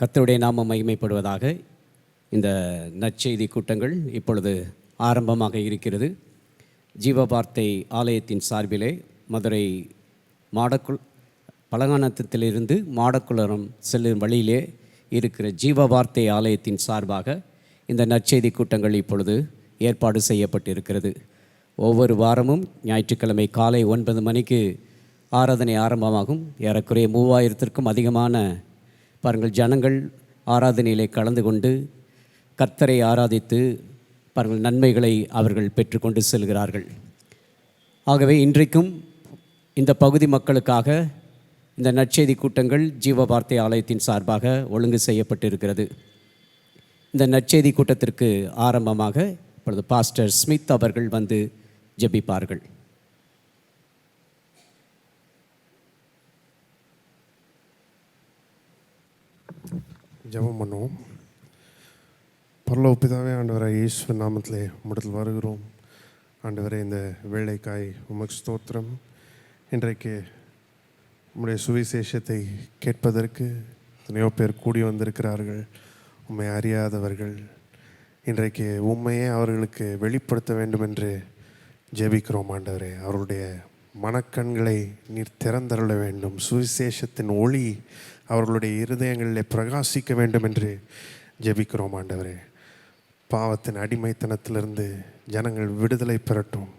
கர்த்தருடைய நாமம் மகிமைப்படுவதாக. இந்த நற்செய்தி கூட்டங்கள் இப்பொழுது ஆரம்பமாக இருக்கிறது. ஜீவவார்த்தை ஆலயத்தின் சார்பிலே மதுரை பலகானத்திலிருந்து மாடக்குளம் செல்லும் வழியிலே இருக்கிற ஜீவவார்த்தை ஆலயத்தின் சார்பாக இந்த நற்செய்தி கூட்டங்கள் இப்பொழுது ஏற்பாடு செய்யப்பட்டிருக்கிறது. ஒவ்வொரு வாரமும் ஞாயிற்றுக்கிழமை காலை 9 மணிக்கு ஆராதனை ஆரம்பமாகும். ஏறக்குறைய 3000த்திற்கும் அதிகமான பாருங்கள் ஜனங்கள் ஆராதனையிலே கலந்து கொண்டு கர்த்தரை ஆராதித்து பாருங்கள் நன்மைகளை அவர்கள் பெற்றுக்கொண்டு செல்கிறார்கள். ஆகவே இன்றைக்கும் இந்த பகுதி மக்களுக்காக இந்த நற்செய்தி கூட்டங்கள் ஜீவவார்த்தை ஆலயத்தின் சார்பாக ஒழுங்கு செய்யப்பட்டிருக்கிறது. இந்த நற்செய்தி கூட்டத்திற்கு ஆரம்பமாக இப்பொழுது பாஸ்டர் ஸ்மித் அவர்கள் வந்து ஜெபிப்பார்கள். ஜெபம் பண்ணுவோம். பரலோக பிதாவே, ஆண்டவரை இயேசுவின் நாமத்திலே உம்மிடத்தில் வருகிறோம். ஆண்டவரே, இந்த வேளைக்காய் உமக்கு ஸ்தோத்திரம். இன்றைக்கு உம்முடைய சுவிசேஷத்தை கேட்பதற்கு எத்தனையோ பேர் கூடி வந்திருக்கிறார்கள். உம்மை அறியாதவர்கள். இன்றைக்கு உண்மையே அவர்களுக்கு வெளிப்படுத்த வேண்டும் என்று ஜெபிக்கிறோம். ஆண்டவரே, அவருடைய மனக்கண்களை நீர் திறந்தருள வேண்டும். சுவிசேஷத்தின் ஒளி அவர்களுடைய இருதயங்களில் பிரகாசிக்க வேண்டும் என்று ஜெபிக்கிறோம். ஆண்டவரே, பாவத்தின் அடிமைத்தனத்திலிருந்து ஜனங்கள் விடுதலை பெறட்டும்,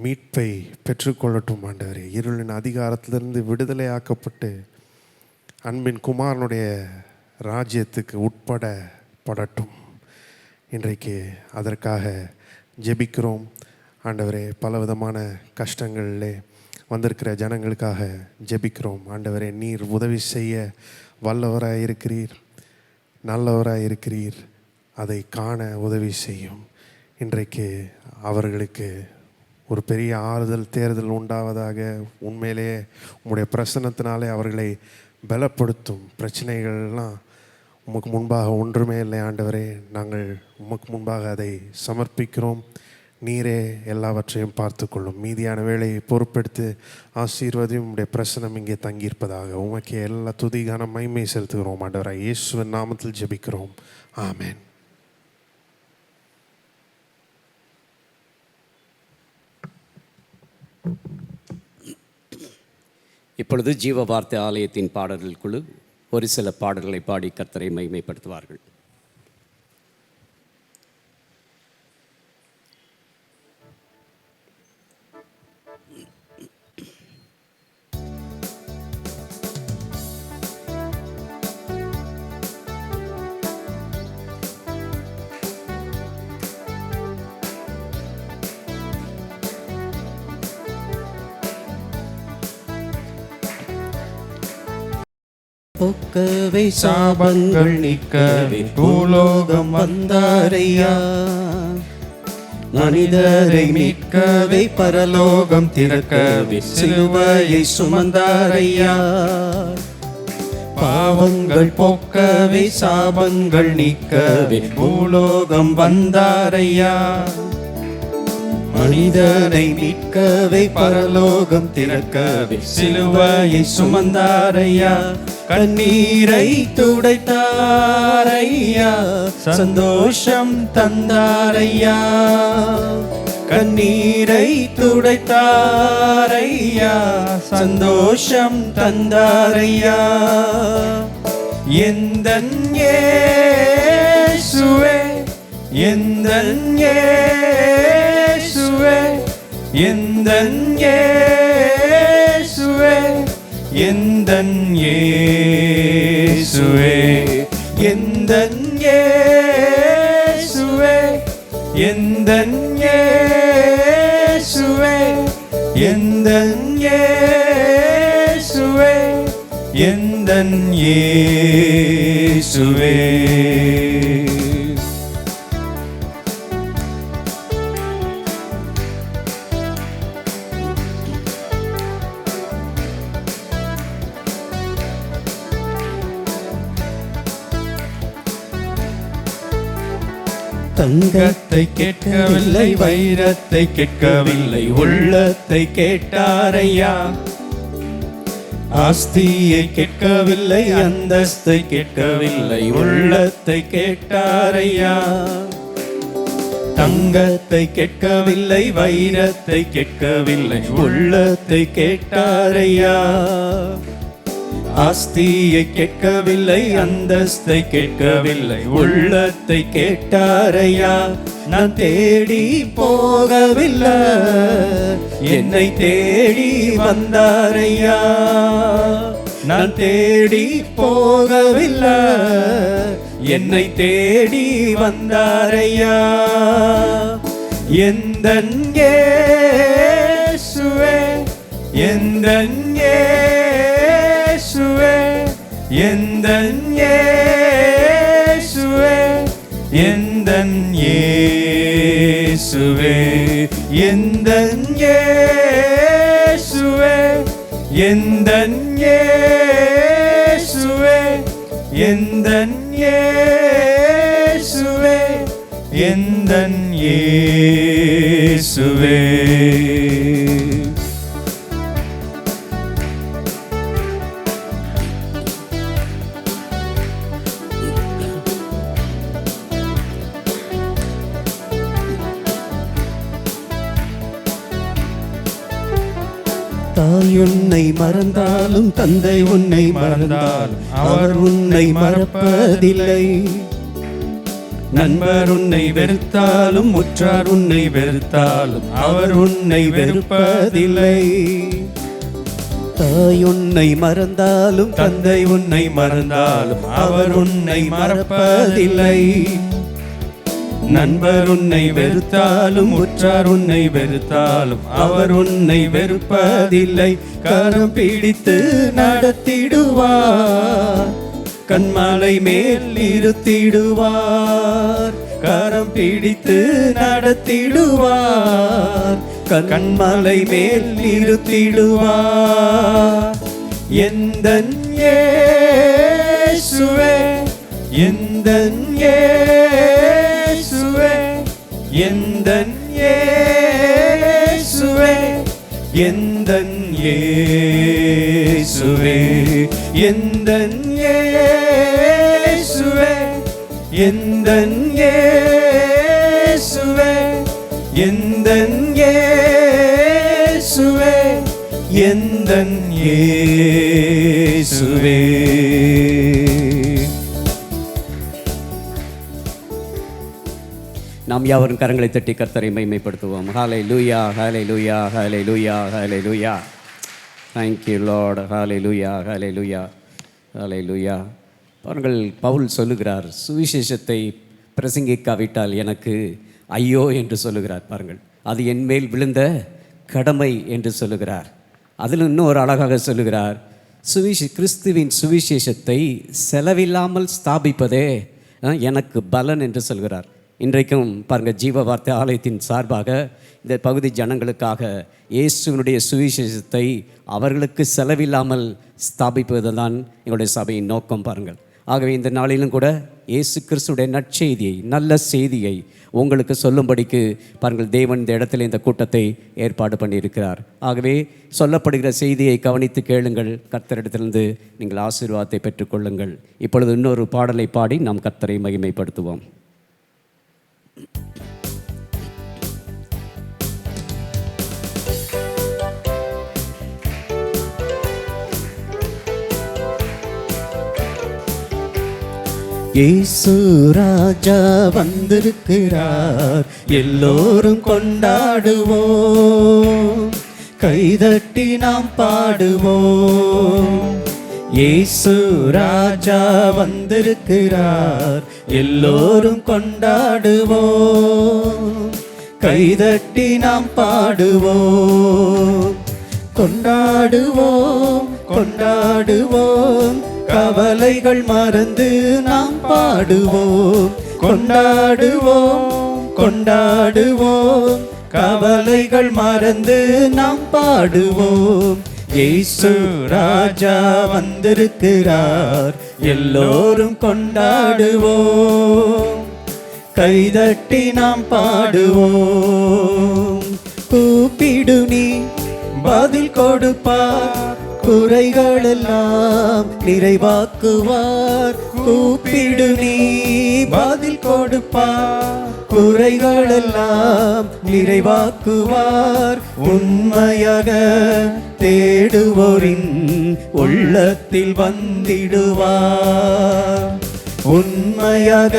மீட்பை பெற்றுக்கொள்ளட்டும். ஆண்டவரே, இருளின் அதிகாரத்திலிருந்து விடுதலை ஆக்கப்பட்டு அன்பின் குமாரனுடைய ராஜ்யத்துக்கு உட்படப்படட்டும். இன்றைக்கு அதற்காக ஜெபிக்கிறோம். ஆண்டவரே, பலவிதமான கஷ்டங்களிலே வந்திருக்கிற ஜனங்களுக்காக ஜெபிக்கிறோம். ஆண்டவரே, நீர் உதவி செய்ய வல்லவராக இருக்கிறீர், நல்லவராக இருக்கிறீர். அதை காண உதவி செய்யும். இன்றைக்கு அவர்களுக்கு ஒரு பெரிய ஆறுதல் தேர்தல் உண்டாவதாக. உண்மையிலேயே உம்முடைய பிரசன்னத்தினாலே அவர்களை பலப்படுத்தும். பிரச்சனைகள்லாம் உமக்கு முன்பாக ஒன்றுமே இல்லை. ஆண்டவரே, நாங்கள் உமக்கு முன்பாக அதை சமர்ப்பிக்கிறோம். நீரே எல்லாவற்றையும் பார்த்து கொள்ளும். மீதியான வேலையை பொறுப்பெடுத்து ஆசீர்வதியும். உம்முடைய பிரசனம் இங்கே தங்கியிருப்பதாக. உமக்கே எல்லா துதிகான மகிமை செலுத்துகிறோம். ஆண்டவரே, இயேசுவின் நாமத்தில் ஜெபிக்கிறோம். ஆமென். இப்பொழுது ஜீவவார்த்தை ஆலயத்தின் பாடல்கள் குழு ஒரு சில பாடல்களை பாடி கர்த்தரை மகிமைப்படுத்துவார்கள். போக்கவே சாபங்கள் நீக்கவே பூலோகம் வந்தாரையா. மனிதரை மீட்கவே பரலோகம் திறக்கவே சிலுவையை சுமந்தாரையா. பாவங்கள் போக்கவே சாபங்கள் நீக்கவே பூலோகம் வந்தாரையா. மனிதனை மீட்கவே பரலோகம் திறக்கவே சிலுவையை சுமந்தாரையா. கண்ணீரை துடைத்தாரையா, சந்தோஷம் தந்தாரையா. கண்ணீரை துடைத்தாரையா, சந்தோஷம் தந்தாரையா. எந்தன் இயேசுவே, எந்தன் இயேசுவே, எந்தன் இயேசுவே, எந்தன் இயேசுவே, எந்தன் இயேசுவே, எந்தன் இயேசுவே, எந்தன் இயேசுவே, எந்தன் இயேசுவே. தங்கத்தை கேட்கவில்லை, வைரத்தை கேட்கவில்லை, உள்ளத்தை கேட்டாரையா. ஆஸ்தியை கேட்கவில்லை, அந்தஸ்தை கேட்கவில்லை, உள்ளத்தை கேட்டாரையா. தங்கத்தை கேட்கவில்லை, வைரத்தை கேட்கவில்லை, உள்ளத்தை கேட்டாரையா. ஆஸ்தியை கேட்கவில்லை, அந்தஸ்தை கேட்கவில்லை, உள்ளத்தை கேட்டாரையா. நான் தேடி போகவில்லை, என்னை தேடி வந்தாரையா. நான் தேடி போகவில்லை, என்னை தேடி வந்தாரையா. எந்தன் இயேசுவே, எந்தன் இயேசுவே, எந்தன் இயேசுவே, எந்தன் இயேசுவே, எந்தன் இயேசுவே, எந்தன் இயேசுவே, எந்தன் இயேசுவே, எந்தன் இயேசுவே. தாய் உன்னை மறந்தாலும் தந்தை உன்னை மறந்தாலும் அவர் உன்னை மறப்பதில்லை. நண்பர் உன்னை வெறுத்தாலும் உற்றார் உன்னை வெறுத்தாலும் அவர் உன்னை வெறுப்பதில்லை. தாய் உன்னை மறந்தாலும் தந்தை உன்னை மறந்தாலும் அவர் உன்னை மறப்பதில்லை. நண்பர் உன்னை வெறுத்தாலும் உற்றார் உன்னை வெறுத்தாலும் அவர் உன்னை வெறுப்பதில்லை. கரம் பிடித்து நடத்திடுவார், கண்மலை மேல் இருத்திடுவார். கரம் பிடித்து நடத்திடுவார், கண்மலை மேல் இருத்திடுவார். எந்தன் இயேசுவே, எந்தன் இயேசுவே, எந்தன் இயேசுவே, எந்தன் இயேசுவே, எந்தன் இயேசுவே, எந்தன் இயேசுவே, எந்தன் இயேசுவே, எந்தன் இயேசுவே. நாம் யாவரும் கரங்களை தட்டி கர்த்தரை மகிமைப்படுத்துவோம். ஹல்லேலூயா, ஹல்லேலூயா, ஹல்லேலூயா, ஹல்லேலூயா. Thank you Lord. ஹல்லேலூயா, ஹல்லேலூயா, ஹல்லேலூயா. பாருங்கள், பவுல் சொல்லுகிறார், சுவிசேஷத்தை பிரசங்கிக்காவிட்டால் எனக்கு ஐயோ என்று சொல்லுகிறார். பாருங்கள், அது என் மேல் விழுந்த கடமை என்று சொல்லுகிறார். அதில் இன்னும் ஒரு அழகாக சொல்லுகிறார், கிறிஸ்துவின் சுவிசேஷத்தை செலவில்லாமல் ஸ்தாபிப்பதே எனக்கு பலன் என்று சொல்கிறார். இன்றைக்கும் பாருங்கள், ஜீவ வார்த்தை ஆலயத்தின் சார்பாக இந்த பகுதி ஜனங்களுக்காக இயேசுவினுடைய சுவிசேஷத்தை அவர்களுக்கு செலவில்லாமல் ஸ்தாபிப்பது தான் எங்களுடைய சபையின் நோக்கம். பாருங்கள், ஆகவே இந்த நாளிலும் கூட இயேசு கிறிஸ்துடைய நற்செய்தியை, நல்ல செய்தியை உங்களுக்கு சொல்லும்படிக்கு பாருங்கள், தேவன் இந்த இடத்துல இந்த கூட்டத்தை ஏற்பாடு பண்ணியிருக்கிறார். ஆகவே சொல்லப்படுகிற செய்தியை கவனித்து கேளுங்கள், கர்த்தரிடத்திலிருந்து நீங்கள் ஆசீர்வாதத்தை பெற்றுக்கொள்ளுங்கள். இப்பொழுது இன்னொரு பாடலை பாடி நாம் கர்த்தரை மகிமைப்படுத்துவோம். இயேசு ராஜா வந்திருக்கிறார், எல்லோரும் கொண்டாடுவோம், கைதட்டி நாம் பாடுவோம். இயேசு ராஜா வந்திருக்கிறார், எல்லோரும் கொண்டாடுவோம், கைதட்டி நாம் பாடுவோம். கொண்டாடுவோம், கொண்டாடுவோம், கவலைகள் மறந்து நாம் பாடுவோம். கொண்டாடுவோம், கொண்டாடுவோம், கவலைகள் மறந்து நாம் பாடுவோம். இயேசு ராஜா வந்திருக்கிறார், எல்லோரும் கொண்டாடுவோம், கைதட்டி நாம் பாடுவோம். கூப்பிடு நீ பதில் கொடுப்பார், குறைகளெல்லாம் நிறைவாக்குவார். கூப்பிடு நீ பதில் கொடுப்பார். குறைகளெல்லாம் நிறைவாக்குவார். உண்மையாக தேடுவோரின் உள்ளத்தில் வந்திடுவார். உண்மையாக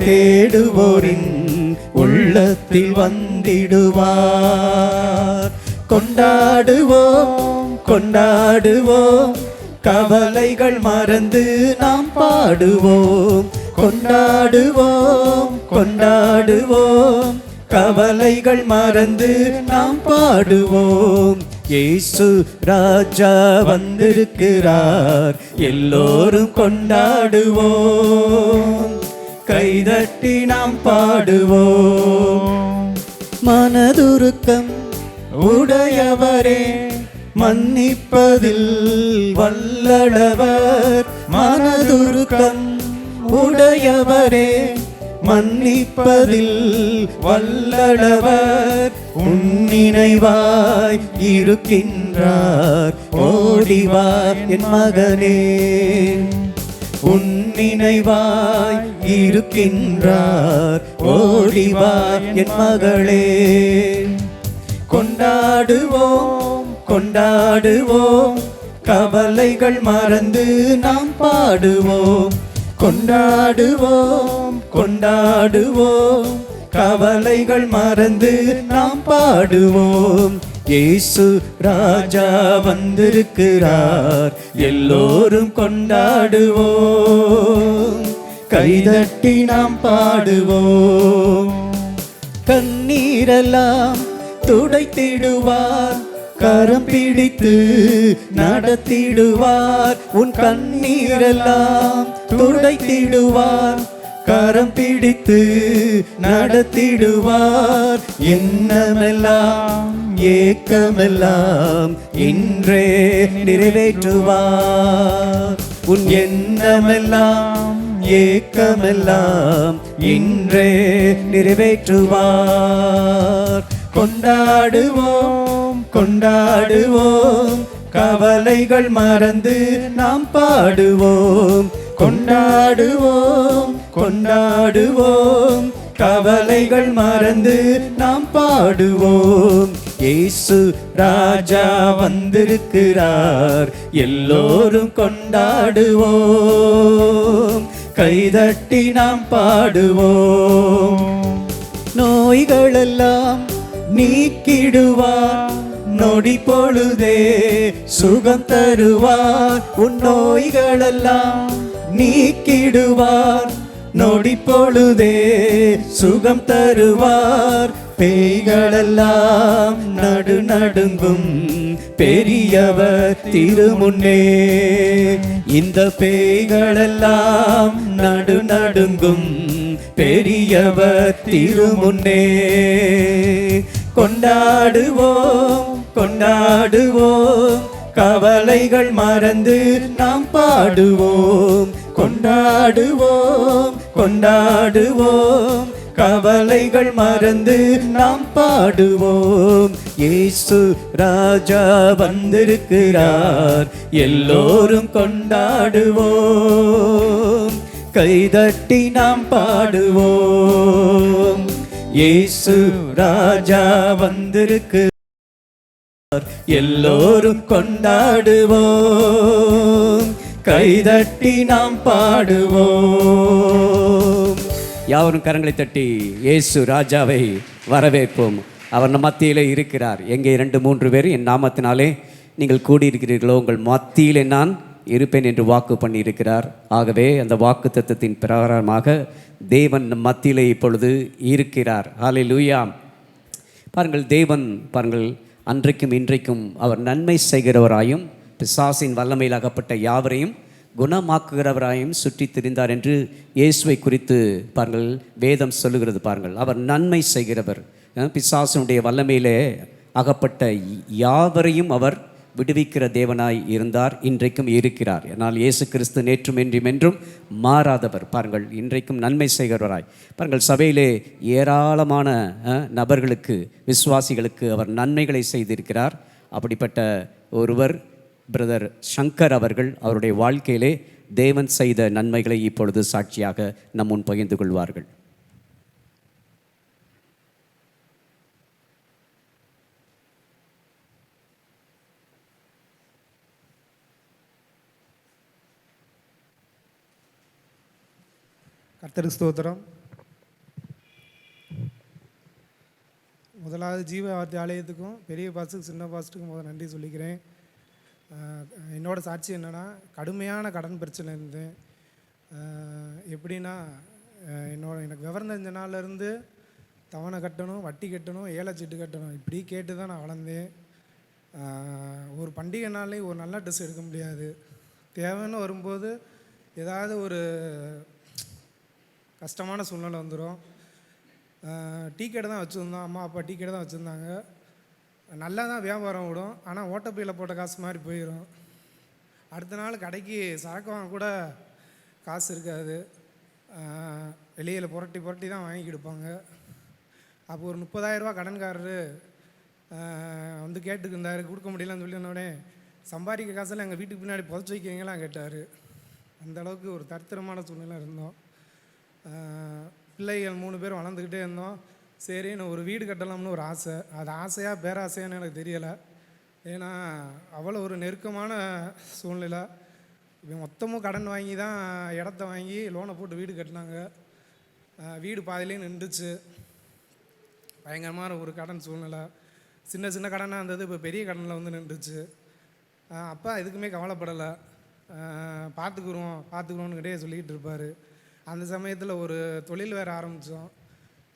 தேடுவோரின் உள்ளத்தில் வந்திடுவார். கொண்டாடுவோம் கொண்டாடுவோம், கவலைகள் மறந்து நாம் பாடுவோம். கொண்டாடுவோம் கொண்டாடுவோம், கவலைகள் மறந்து நாம் பாடுவோம். இயேசு ராஜா வந்திருக்கிறார், எல்லோரும் கொண்டாடுவோம். கைதட்டி நாம் பாடுவோம். மனதுருக்கம் உடையவரே, மன்னிப்பதில் வல்லளவர். மனதுருக்கம் உடையவரே, மன்னிப்பதில் வல்லளவர். உன்னினைவாய் இருக்கின்றார், ஓடிவா என் மகனே. உன்னினைவாய் இருக்கின்றார், ஓடிவா என் மகளே. கொண்டாடுவோம் கொண்டாடுவோம், கவலைகள் மறந்து நாம் பாடுவோம். கொண்டாடுவோம் கொண்டாடுவோம், கவலைகள் மறந்து நாம் பாடுவோம். இயேசு ராஜா வந்திருக்கிறார், எல்லோரும் கொண்டாடுவோம். கைதட்டி நாம் பாடுவோம். கண்ணீரெல்லாம் துடைத்திடுவார், கரம் பிடித்து நடத்திடுவார். உன் கண்ணீரெல்லாம் துடைத்திடுவார், கரம் பிடித்து நடத்திடுவார். எண்ணமெல்லாம் ஏக்கமெல்லாம் இன்றே நிறைவேற்றுவார். உன் எண்ணமெல்லாம் ஏக்கமெல்லாம் இன்றே நிறைவேற்றுவார். கொண்டாடுவோம் கொண்டாடுவோம், கவலைகள் மறந்து நாம் பாடுவோம். கொண்டாடுவோம் கொண்டாடுவோம், கவலைகள் மறந்து நாம் பாடுவோம். இயேசு ராஜா வந்திருக்கிறார், எல்லோரும் கொண்டாடுவோம். கைதட்டி நாம் பாடுவோம். நோய்களெல்லாம் நீக்கிடுவார், நொடி பொழுதே சுகம் தருவார். உன் நோய்களெல்லாம் நீக்கிடுவார், நொடி பொழுதே சுகம் தருவார். பேய்களெல்லாம் நடுநடுங்கும் பெரியவர் திருமுன்னே. இந்த பேய்களெல்லாம் நடுநடுங்கும் பெரியவர் திருமுன்னே. கொண்டாடுவோம் கொண்டாடுவோம், கவலைகள் மறந்து நாம் பாடுவோம். கொண்டாடுவோம் கொண்டாடுவோம், கவலைகள் மறந்து நாம் பாடுவோம். இயேசு ராஜா வந்திருக்கிறார், எல்லோரும் கொண்டாடுவோம். கைதட்டி நாம் பாடுவோம். இயேசு ராஜா வந்திருக்கிறார், எல்லோரும் கொண்டாடுவோம். கைதட்டி நாம் பாடுவோம். யாவரும் கரங்களை தட்டி இயேசு ராஜாவை வரவேற்போம். அவர் நம் மத்தியிலே இருக்கிறார். எங்கே 2-3 பேர் என் நாமத்தினாலே நீங்கள் கூடியிருக்கிறீர்களோ உங்கள் மத்தியிலே நான் இருப்பேன் என்று வாக்கு பண்ணியிருக்கிறார். ஆகவே அந்த வாக்கு தத்தத்தின் பிரகாரமாக தேவன் நம் மத்தியிலே இப்பொழுது இருக்கிறார். ஹல்லேலூயா. பாருங்கள், தேவன் பாருங்கள் அன்றைக்கும் இன்றைக்கும் அவர் நன்மை செய்கிறவராயும் பிசாசின் வல்லமையில் அகப்பட்ட யாவரையும் குணமாக்குகிறவராயும் சுற்றி திரிந்தார் என்று இயேசுவை குறித்து பாருங்கள் வேதம் சொல்லுகிறது. பாருங்கள், அவர் நன்மை செய்கிறவர். பிசாசினுடைய வல்லமையிலே அகப்பட்ட யாவரையும் அவர் விடுவிக்கிற தேவனாய் இருந்தார், இன்றைக்கும் இருக்கிறார். ஆனால் இயேசு கிறிஸ்து நேற்றும் என்றும் மாறாதவர். பாருங்கள், இன்றைக்கும் நன்மை செய்கிறவராய் பாருங்கள் சபையிலே ஏராளமான நபர்களுக்கு, விசுவாசிகளுக்கு அவர் நன்மைகளை செய்திருக்கிறார். அப்படிப்பட்ட ஒருவர் பிரதர் சங்கர் அவர்கள் அவருடைய வாழ்க்கையிலே தேவன் செய்த நன்மைகளை இப்பொழுது சாட்சியாக நம் முன் பகிர்ந்து கொள்வார்கள். கர்த்தருக்கு ஸ்தோத்திரம். முதலாவது ஜீவவார்த்தை ஆலயத்துக்கும் பெரிய பாஸ்ட்டுக்கும் சின்ன பாஸ்ட்டுக்கும் முதல் நன்றி சொல்லிக்கிறேன். என்னோடய சாட்சி என்னென்னா, கடுமையான கடன் பிரச்சனை இருந்தேன். எப்படின்னா, எனக்கு விவரம் தெரிஞ்ச நாள்லேருந்து தவணை கட்டணும், வட்டி கட்டணும், ஏலச்சீட்டு கட்டணும், இப்படி கேட்டு தான் நான் வளர்ந்தேன். ஒரு பண்டிகை நாள்லேயும் ஒரு நல்ல ட்ரெஸ் எடுக்க முடியாது. தேவைன்னு வரும்போது ஏதாவது ஒரு கஷ்டமான சூழ்நிலை வந்துடும். டீ கடை தான் வச்சுருந்தோம், அம்மா அப்பா டீ கடை தான் வச்சுருந்தாங்க. நல்லா தான் வியாபாரம் விடும், ஆனால் ஓட்டப்பையில் போட்ட காசு மாதிரி போயிடும். அடுத்த நாள் கடைக்கு சரக்கு வாங்க கூட காசு இருக்காது. வெளியில் புரட்டி புரட்டி தான் வாங்கி கொடுப்பாங்க. அப்போ ஒரு 30,000 கடன்காரரு வந்து கேட்டுக்கிருந்தார். கொடுக்க முடியலன்னு சொல்லினோடனே, சம்பாதிக்க காசெல்லாம் எங்கள் வீட்டுக்கு பின்னாடி புதைச்சி வைக்கிறீங்களாம் கேட்டார். அந்தளவுக்கு ஒரு தரித்திரமான சூழ்நிலை இருந்தோம். பிள்ளைகள் 3 பேர் வளர்ந்துக்கிட்டே இருந்தோம். சரின்னு ஒரு வீடு கட்டலாம்னு ஒரு ஆசை. அது ஆசையாக பேராசையான்னு எனக்கு தெரியலை. ஏன்னா அவ்வளோ ஒரு நெருக்கமான சூழ்நிலை. இவன் மொத்தமும் கடன் வாங்கி தான் இடத்த வாங்கி லோனை போட்டு வீடு கட்டினாங்க. வீடு பாதிலே நின்றுச்சு. பயங்கரமான ஒரு கடன் சூழ்நிலை. சின்ன சின்ன கடனாக இருந்தது, இப்போ பெரிய கடனில் வந்து நின்றுச்சு. அப்பா எதுக்குமே கவலைப்படலை. பார்த்துக்குறோன்னு கிட்டே சொல்லிக்கிட்டு இருப்பார். அந்த சமயத்தில் ஒரு தொழில் வேறு ஆரம்பித்தோம்.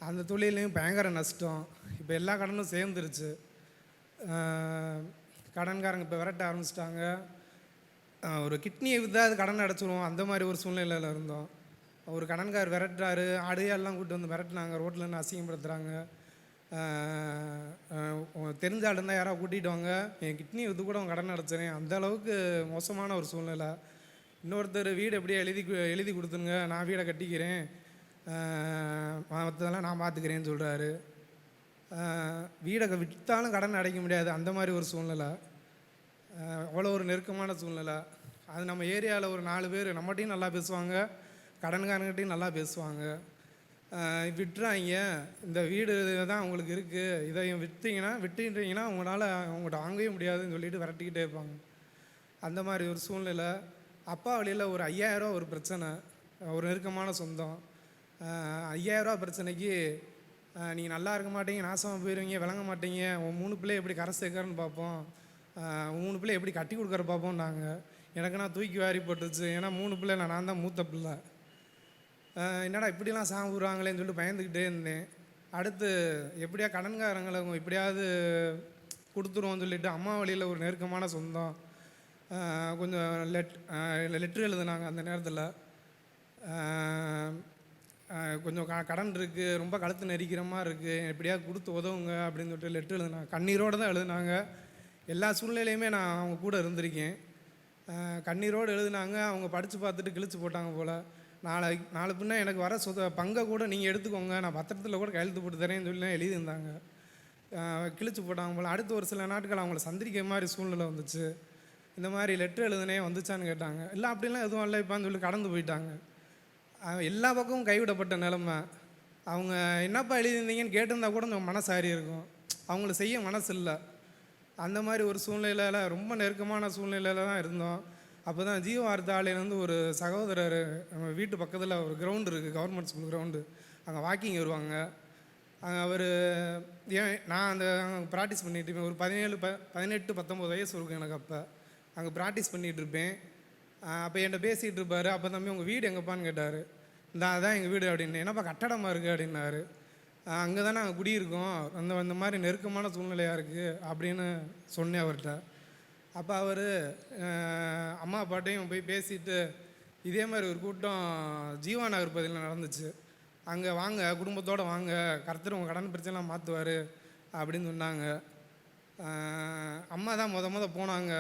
அந்த தொழிலையும் பயங்கர நஷ்டம். இப்போ எல்லா கடனும் சேர்ந்துருச்சு. கடன்காரங்க இப்போ விரட்ட ஆரம்பிச்சிட்டாங்க. ஒரு கிட்னியை விற்றா அது கடன் அடைச்சிருவோம், அந்த மாதிரி ஒரு சூழ்நிலையில் இருந்தோம். ஒரு கடன்கார் விரட்டுறாரு, ஆடையெல்லாம் கூப்பிட்டு வந்து விரட்டினாங்க, ரோட்டில் இருந்து அசிங்கப்படுத்துகிறாங்க. தெரிஞ்ச ஆள் இருந்தால் யாராவது கூட்டிகிட்டு வாங்க, என் கிட்னி விற்று கூட அவன் கடன் அடைச்சிறேன். அந்த அளவுக்கு மோசமான ஒரு சூழ்நிலை. இன்னொருத்தர் வீடு எப்படியே எழுதி கொடுத்துருங்க, நான் வீடை கட்டிக்கிறேன், மற்றதெல்லாம் நான் பார்த்துக்கிறேன்னு சொல்கிறாரு. வீடை விற்றாலும் கடன் அடைக்க முடியாது, அந்த மாதிரி ஒரு சூழ்நிலை. அவ்வளோ ஒரு நெருக்கமான சூழ்நிலை. அது நம்ம ஏரியாவில் ஒரு 4 பேர் நம்மகிட்டையும் நல்லா பேசுவாங்க, கடன்காரங்கிட்டையும் நல்லா பேசுவாங்க. விட்டுறாங்க, இந்த வீடு தான் உங்களுக்கு இருக்குது, இதை விட்டுட்டீங்கன்னா உங்கள்கிட்ட வாங்கவே முடியாதுன்னு சொல்லிட்டு விரட்டிக்கிட்டே இருப்பாங்க. அந்த மாதிரி ஒரு சூழ்நிலை. அப்பா வழியில் ஒரு 5,000 ஒரு பிரச்சனை, ஒரு நெருக்கமான சொந்தம். 5,000 பிரச்சனைக்கு நீங்கள் நல்லா இருக்க மாட்டீங்க, நாசமாக போயிடுவீங்க, விளங்க மாட்டீங்க, உன் 3 பிள்ளை எப்படி கரை சேர்க்கறன்னு பார்ப்போம், உன் 3 பிள்ளை எப்படி கட்டி கொடுக்குற பார்ப்போம். எனக்கு நான் தூக்கி வாரி போட்டுச்சு. ஏன்னா 3 பிள்ளைல நான் தான் மூத்த பிள்ளை. என்னடா இப்படிலாம் சாப்பிட்றாங்களேன்னு சொல்லிட்டு பயந்துக்கிட்டே இருந்தேன். அடுத்து எப்படியா கடன்காரங்களை எப்படியாவது கொடுத்துருவோன்னு சொல்லிட்டு அம்மா வழியில் ஒரு நெருக்கமான சொந்தம் கொஞ்சம் லெட்ரு எழுதுனாங்க. அந்த நேரத்தில் கொஞ்சம் கடன் இருக்குது, ரொம்ப கழுத்து நெரிக்கிற மாதிரி இருக்குது, எப்படியாவது கொடுத்து உதவுங்க அப்படின்னு சொல்லிட்டு லெட்ரு எழுதுனாங்க. கண்ணீரோடு தான் எழுதுனாங்க. எல்லா சூழ்நிலையுமே நான் அவங்க கூட இருந்திருக்கேன். கண்ணீரோடு எழுதுனாங்க. அவங்க படித்து பார்த்துட்டு கிழிச்சு போட்டாங்க போல். நாளை பின்ன எனக்கு வர பங்கை கூட நீங்கள் எடுத்துக்கோங்க, நான் பத்திரத்தில் கூட கையெழுத்து போட்டு தரேன்னு சொல்லி எழுதியிருந்தாங்க. கிழிச்சு போட்டாங்க போல். அடுத்து ஒரு சில நாட்கள் அவங்கள சந்திரிக்கிற மாதிரி சூழ்நிலை வந்துச்சு. இந்த மாதிரி லெட்ரு எழுதுனே வந்துச்சான்னு கேட்டாங்க. இல்லை அப்படிலாம் எதுவும் இல்லை இப்பான்னு சொல்லி கடந்து போயிட்டாங்க. எல்லா பக்கமும் கைவிடப்பட்ட நிலமை. அவங்க என்னப்பா எழுதியிருந்தீங்கன்னு கேட்டிருந்தா கூட நம்ம மனசாரி இருக்கும், அவங்கள செய்ய மனசு இல்லை. அந்த மாதிரி ஒரு சூழ்நிலையில், ரொம்ப நெருக்கமான சூழ்நிலையில் தான் இருந்தோம். அப்போ தான் ஜீவவார்த்தை ஆலையிலேருந்து ஒரு சகோதரர், நம்ம வீட்டு பக்கத்தில் ஒரு கிரவுண்டு இருக்குது, கவர்மெண்ட் ஸ்கூல் கிரவுண்டு, அங்கே வாக்கிங் வருவாங்க. அவர் நான் அந்த ப்ராக்டிஸ் பண்ணிகிட்டு ஒரு 18-19 வயசு இருக்கும் எனக்கு. அப்போ அங்கே ப்ராக்டிஸ் பண்ணிகிட்ருப்பேன். அப்போ என்கிட்ட பேசிகிட்டு இருப்பார். அப்போ தம்பி உங்கள் வீடு எங்கப்பான்னு கேட்டார். அதான் எங்கள் வீடு அப்படின்னு. என்னப்பா கட்டடமாக இருக்குது அப்படின்னாரு. அங்கே தானே நாங்கள் குடியிருக்கோம், அந்த மாதிரி நெருக்கமான சூழ்நிலையாக இருக்குது அப்படின்னு சொன்னேன் அவர்கிட்ட. அப்போ அவர் அம்மா அப்பாட்டையும் போய் பேசிட்டு, இதே மாதிரி ஒரு கூட்டம் ஜீவா நகர் பகுதியில் நடந்துச்சு, அங்கே வாங்க, குடும்பத்தோடு வாங்க, கர்த்தர் உங்கள் கடன் பிரச்சனைலாம் மாற்றுவார் அப்படின்னு சொன்னாங்க. அம்மா தான் முத போனாங்க.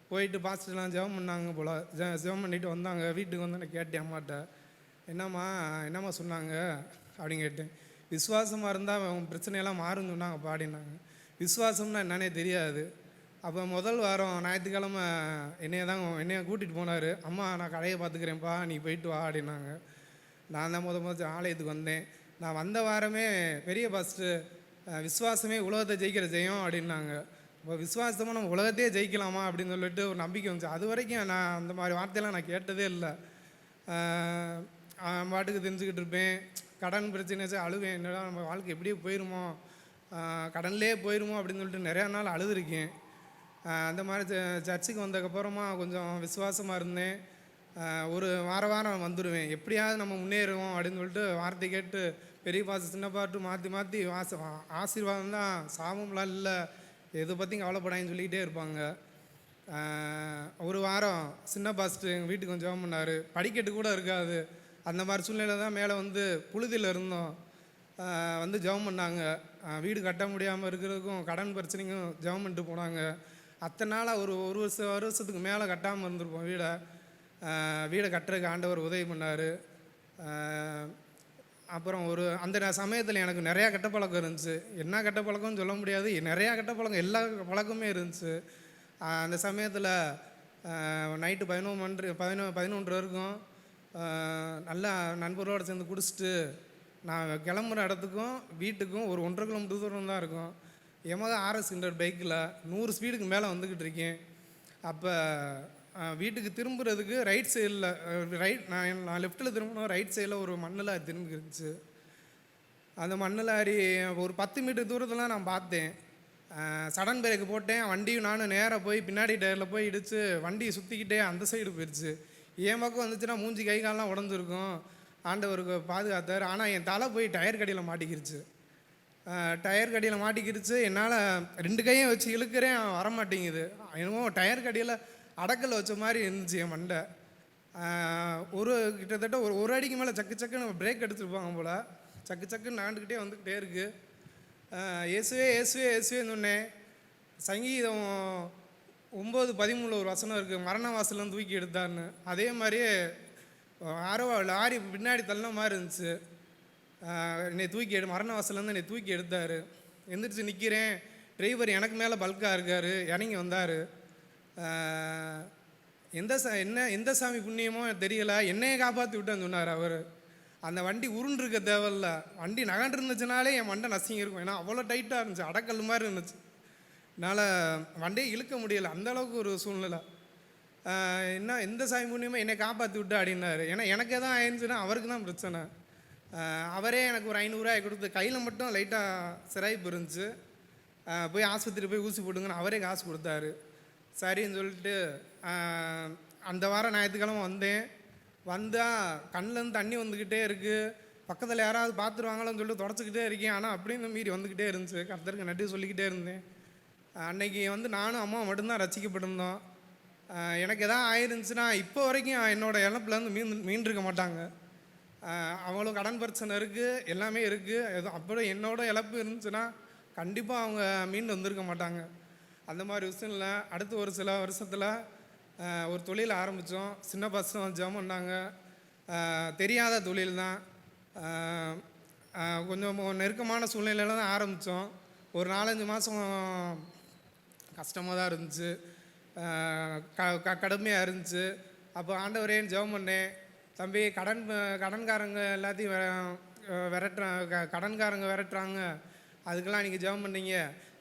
போயிட்டு பாஸ்டர்லாம் ஜெபம் பண்ணாங்க போல். ஜெபம் பண்ணிவிட்டு வந்தாங்க. வீட்டுக்கு வந்து நான் கேட்டேன் அம்மாட்ட, என்னம்மா சொன்னாங்க அப்படின்னு கேட்டேன். விசுவாசமாக இருந்தால் அவங்க பிரச்சனையெல்லாம் மாறுன்னு சொன்னாங்க பாடினாங்க. விசுவாசம்னா என்னன்னே தெரியாது. அப்போ முதல் வாரம் ஞாயிற்றுக்கிழமை என்னைய கூட்டிகிட்டு போனார். அம்மா நான் கடையை பார்த்துக்கிறேன்ப்பா, நீ போயிட்டு வா அப்படின்னாங்க. நான் தான் முதல் ஆலயத்துக்கு வந்தேன். நான் வந்த வாரமே பெரிய பாஸ்டர் விசுவாசமே உலகத்தை ஜெயிக்கிற ஜெயம் அப்படின்னாங்க. இப்போ விசுவாசமாக நம்ம உலகத்தையே ஜெயிக்கலாமா அப்படின்னு சொல்லிட்டு ஒரு நம்பிக்கை வந்துச்சு. அது வரைக்கும் நான் அந்த மாதிரி வார்த்தையெல்லாம் நான் கேட்டதே இல்லை. பாட்டுக்கு தெரிஞ்சுக்கிட்டு இருப்பேன். கடன் பிரச்சனையாச்சும் அழுவேன். என்னடா நம்ம வாழ்க்கை எப்படியே போயிடுமோ, கடன்லேயே போயிடுமோ அப்படின்னு சொல்லிட்டு நிறையா நாள் அழுதுருக்கேன். அந்த மாதிரி சர்ச்சுக்கு வந்ததுக்கப்புறமா கொஞ்சம் விசுவாசமாக இருந்தேன். ஒரு வாரம் வந்துடுவேன், எப்படியாவது நம்ம முன்னேறுவோம் அப்படின்னு சொல்லிட்டு வார்த்தை கேட்டு பெரிய பாசு சின்ன பாட்டு மாற்றி ஆசீர்வாதம் தான், சாபம்லாம் இல்லை, எதை பற்றி கவலைப்படாதுன்னு சொல்லிக்கிட்டே இருப்பாங்க. ஒரு வாரம் சின்ன பாஸ்ட்டு எங்கள் வீட்டுக்கு கொஞ்சம் ஜெபம் பண்ணார். படிக்கட்டு கூட இருக்காது, அந்த மாதிரி சூழ்நிலை தான். மேலே வந்து புழுதியில் இருந்தோம். வந்து ஜெபம் பண்ணாங்க. வீடு கட்ட முடியாமல் இருக்கிறதுக்கும் கடன் பிரச்சனைக்கும் ஜெபம் பண்ணிட்டு போனாங்க. அத்தனை நாளாக ஒரு வருஷத்துக்கு மேலே கட்டாமல் இருந்திருப்போம் வீடை கட்டுறதுக்கு ஆண்டவர் உதவி பண்ணார். அப்புறம் அந்த சமயத்தில் எனக்கு நிறையா கெட்ட பழக்கம் இருந்துச்சு. என்ன கெட்ட பழக்கம்னு சொல்ல முடியாது, நிறையா கெட்ட பழக்கம், எல்லா பழக்கமே இருந்துச்சு. அந்த சமயத்தில் நைட்டு 11 வரைக்கும் நல்லா நண்பரோடு சேர்ந்து குடிச்சிட்டு நான் கிளம்புற இடத்துக்கும் வீட்டுக்கும் ஒரு 1.5 கிலோமீட்டர் தூரம் தான் இருக்கும். எமக RS 100 பைக்கில் 100 ஸ்பீடுக்கு மேலே வந்துக்கிட்டு இருக்கேன். அப்போ வீட்டுக்கு திரும்புறதுக்கு ரைட் சைடில் நான் லெஃப்ட்டில் திரும்பினோம், ரைட் சைடில் ஒரு மண்ணில் திரும்பி இருந்துச்சு. அந்த மண்ணில் ஒரு 10 மீட்டர் தூரத்தில் நான் பார்த்தேன். சடன் பிரேக்கு போட்டேன். வண்டியும் நானும் நேராக போய் பின்னாடி டயரில் போய் இடித்து வண்டியை சுற்றிக்கிட்டே அந்த சைடு போயிடுச்சு. என் பக்கம் வந்துச்சுன்னா மூஞ்சி கை காலெலாம் உடஞ்சிருக்கும். ஆண்டவருக்கு பாதுகாத்தார். ஆனால் என் தலை போய் டயர் கடியில் மாட்டிக்கிருச்சு. டயர் கடியில் மாட்டிக்கிருச்சு. என்னால் 2 கையும் வச்சு இழுக்கிறேன், வரமாட்டேங்குது. என்னமோ டயர் கடியில் அடக்கல் வச்ச மாதிரி இருந்துச்சு என் மண்டை. கிட்டத்தட்ட ஒரு அடிக்கு மேலே சக்குன்னு பிரேக் எடுத்துருப்பாங்க போல். சக்குன்னு நாண்டுக்கிட்டே வந்துக்கிட்டே இருக்குது. இயேசுவே இயேசுவே இயேசுவேன்னு சொன்னேன். சங்கீதம் 9:13 ஒரு வசனம் இருக்குது, மரண வாசல்லாம் தூக்கி எடுத்தார்னு. அதே மாதிரியே லாரி பின்னாடி தள்ள மாதிரி இருந்துச்சு. என்னை மரண வாசல்லேருந்து என்னை தூக்கி எடுத்தார். எந்திரிச்சு நிற்கிறேன். டிரைவர் எனக்கு மேலே பல்காக இருக்கார், இறங்கி வந்தார். எந்த சாமி புண்ணியமோ தெரியலை, என்னையை காப்பாற்றி விட்டேன்னு சொன்னார் அவர். அந்த வண்டி உருண்டிருக்க தேவையில்ல, வண்டி நகண்டு இருந்துச்சுனாலே என் மண்டை நசிங்க இருக்கும். ஏன்னா அவ்வளோ டைட்டாக இருந்துச்சு, அடக்கல் மாதிரி இருந்துச்சு. என்னால் வண்டியை இழுக்க முடியலை, அந்தளவுக்கு ஒரு சூழ்நிலை. எந்த சாமி புண்ணியமோ என்னை காப்பாற்றி விட்டு அப்படின்னாரு. ஏன்னா எனக்கு எதாவது ஆயிருந்துச்சுன்னா அவருக்கு தான் பிரச்சனை. அவரே எனக்கு ஒரு 500 ரூபாய் கொடுத்து, கையில் மட்டும் லைட்டாக சிராய்ப்பு இருந்துச்சு, போய் ஆஸ்பத்திரி போய் ஊசி போட்டுங்கன்னு அவரே காசு கொடுத்தாரு. சரின்னு சொல்லிட்டு அந்த வாரம் ஞாயிற்றுக்கிழமை வந்தால் கண்ணிலேருந்து தண்ணி வந்துக்கிட்டே இருக்குது. பக்கத்தில் யாராவது பார்த்துருவாங்களோன்னு சொல்லிட்டு தொடச்சிக்கிட்டே இருக்கேன். ஆனால் அப்படின்னு மீறி வந்துக்கிட்டே இருந்துச்சு. கர்த்தருக்கு நன்றி சொல்லிக்கிட்டே இருந்தேன். அன்னைக்கு நானும் அம்மா மட்டும்தான் ரசிக்கப்பட்டிருந்தோம். எனக்கு எதாவது ஆயிருந்துச்சுன்னா இப்போ வரைக்கும் என்னோடய இழப்புலேருந்து மீண்டிருக்க மாட்டாங்க. அவ்வளோ கடன் பிரச்சனை இருக்குது, எல்லாமே இருக்குது. அப்புறம் என்னோட இழப்பு இருந்துச்சுன்னா கண்டிப்பாக அவங்க மீண்டு வந்திருக்க மாட்டாங்க. அந்த மாதிரி விஷயம் இல்லை. அடுத்து ஒரு சில வருஷத்தில் ஒரு தொழில் ஆரம்பித்தோம். சின்ன பசங்க ஜெபம் பண்ணாங்க. தெரியாத தொழில் தான், கொஞ்சம் நெருக்கமான சூழ்நிலையில் தான் ஆரம்பித்தோம். ஒரு 4-5 மாதம் கஷ்டமாக தான் இருந்துச்சு, கடுமையாக இருந்துச்சு. அப்போ ஆண்டவரேன்னு ஜெபம் பண்ணேன். தம்பி, கடன்காரங்க எல்லாத்தையும் கடன்காரங்க விரட்டுறாங்க, அதுக்கெல்லாம் நீங்கள் ஜெபம் பண்ணீங்க,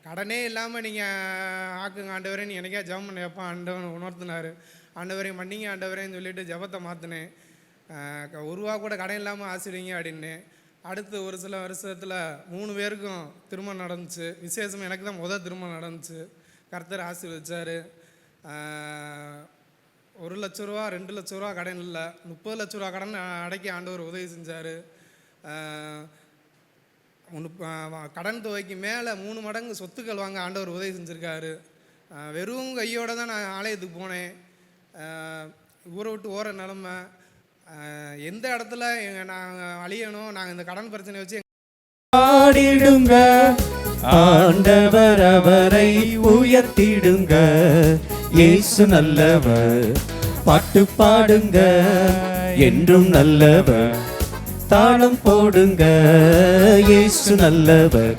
கடனே இல்லாமல் நீங்கள் ஆக்குங்க ஆண்டவரேன்னு எனக்கே ஜெபம் பண்ண எப்போ ஆண்டவன் உணர்த்தினார். ஆண்டவரே மன்னிங்க ஆண்டவரேன்னு சொல்லிட்டு ஜெபத்தை மாற்றினேன். 1 ரூபா கூட கடன் இல்லாமல் ஆசிரியங்க அப்படின்னு. அடுத்து ஒரு சில வருஷத்தில் 3 பேருக்கும் திருமணம் நடந்துச்சு. விசேஷம் எனக்கு தான் முதல் திருமணம் நடந்துச்சு. கர்த்தர் ஆசீர்வதிச்சார். 1 லட்ச ரூபா 2 லட்ச ரூபா கடன் இல்லை, 30 லட்ச ரூபா கடன் அடைக்க ஆண்டவர் உதவி செஞ்சார். கடன் தொகைக்கு மேலே 3 மடங்கு சொத்துக்கள் வாங்க ஆண்டவர் உதவி செஞ்சுருக்காரு. வெறும் கையோடு தான் நான் ஆலயத்துக்கு போனேன். ஊரை விட்டு ஓர நிலமை. எந்த இடத்துல நாங்கள் அழியணும், நாங்கள் இந்த கடன் பிரச்சனை வச்சு பாடிடுங்க, ஆண்டவர் அவரை உயர்த்திடுங்க, இயேசு நல்லவர், பாட்டு பாடுங்க, என்றும் நல்லவர், தாளம் போடுங்க, இயேசு நல்லவர்,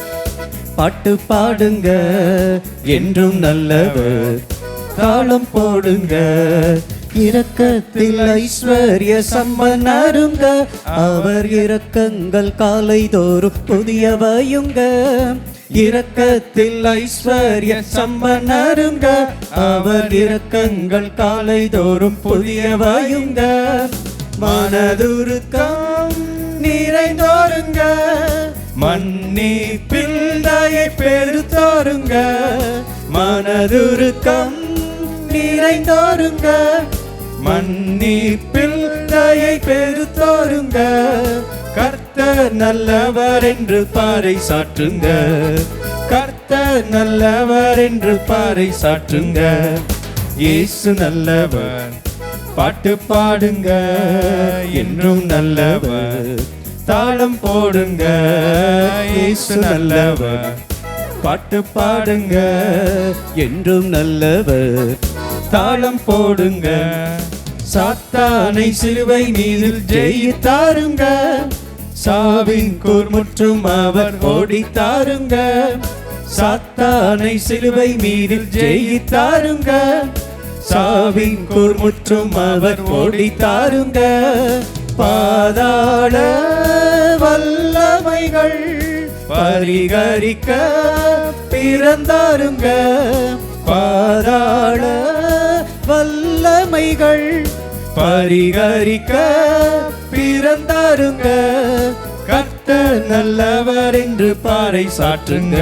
பாட்டு பாடுங்க, என்றும் நல்லவர். தாளம் போடுங்க, இரக்கத்தில் ஐஸ்வர்ய சம்பன்னருங்க. அவர் இரக்கங்கள் காலைதோறும் புதியவையுங்க. இரக்கத்தில் ஐஸ்வர்ய சம்பன்னருங்க. அவர் இரக்கங்கள் காலைதோறும் புதியவையுங்க. மனதுருக்கம் நிறைந்தோருங்க, மன்னிப்பில் தயை பெருத்தோருங்க. மனதுருக்கம் நிறைந்தோருங்க, மன்னிப்பில் தயை பெருத்தோருங்க. கர்த்தர் நல்லவர் என்று பாறை சாற்றுங்க. கர்த்தர் நல்லவர் என்று பாறை சாற்றுங்க. இயேசு நல்லவர், பாட்டு பாடுங்க, என்றும் நல்லவர். தாளம் போடுங்க, இயேசு நல்லவர். பாட்டு பாடுங்க, என்றும் நல்லவர். தாளம் போடுங்க. சாத்தானை சிலுவை மீதில் ஜெயித்தாருங்க. சாவின் கூர்முற்றும் அவர் ஓடித்தாருங்க. சாத்தானை சிலுவை மீதில் ஜெயித்தாருங்க. சாவின் கூர்முற்றும் அவர் ஓடித்தாருங்க. பாதாள வல்லமைகள் பரிகரிக்க பிறந்தாருங்க. பாதாள வல்லமைகள் பரிகரிக்க பிறந்தாருங்க. கர்த்தர் நல்லவர் என்று பாறை சாற்றுங்க.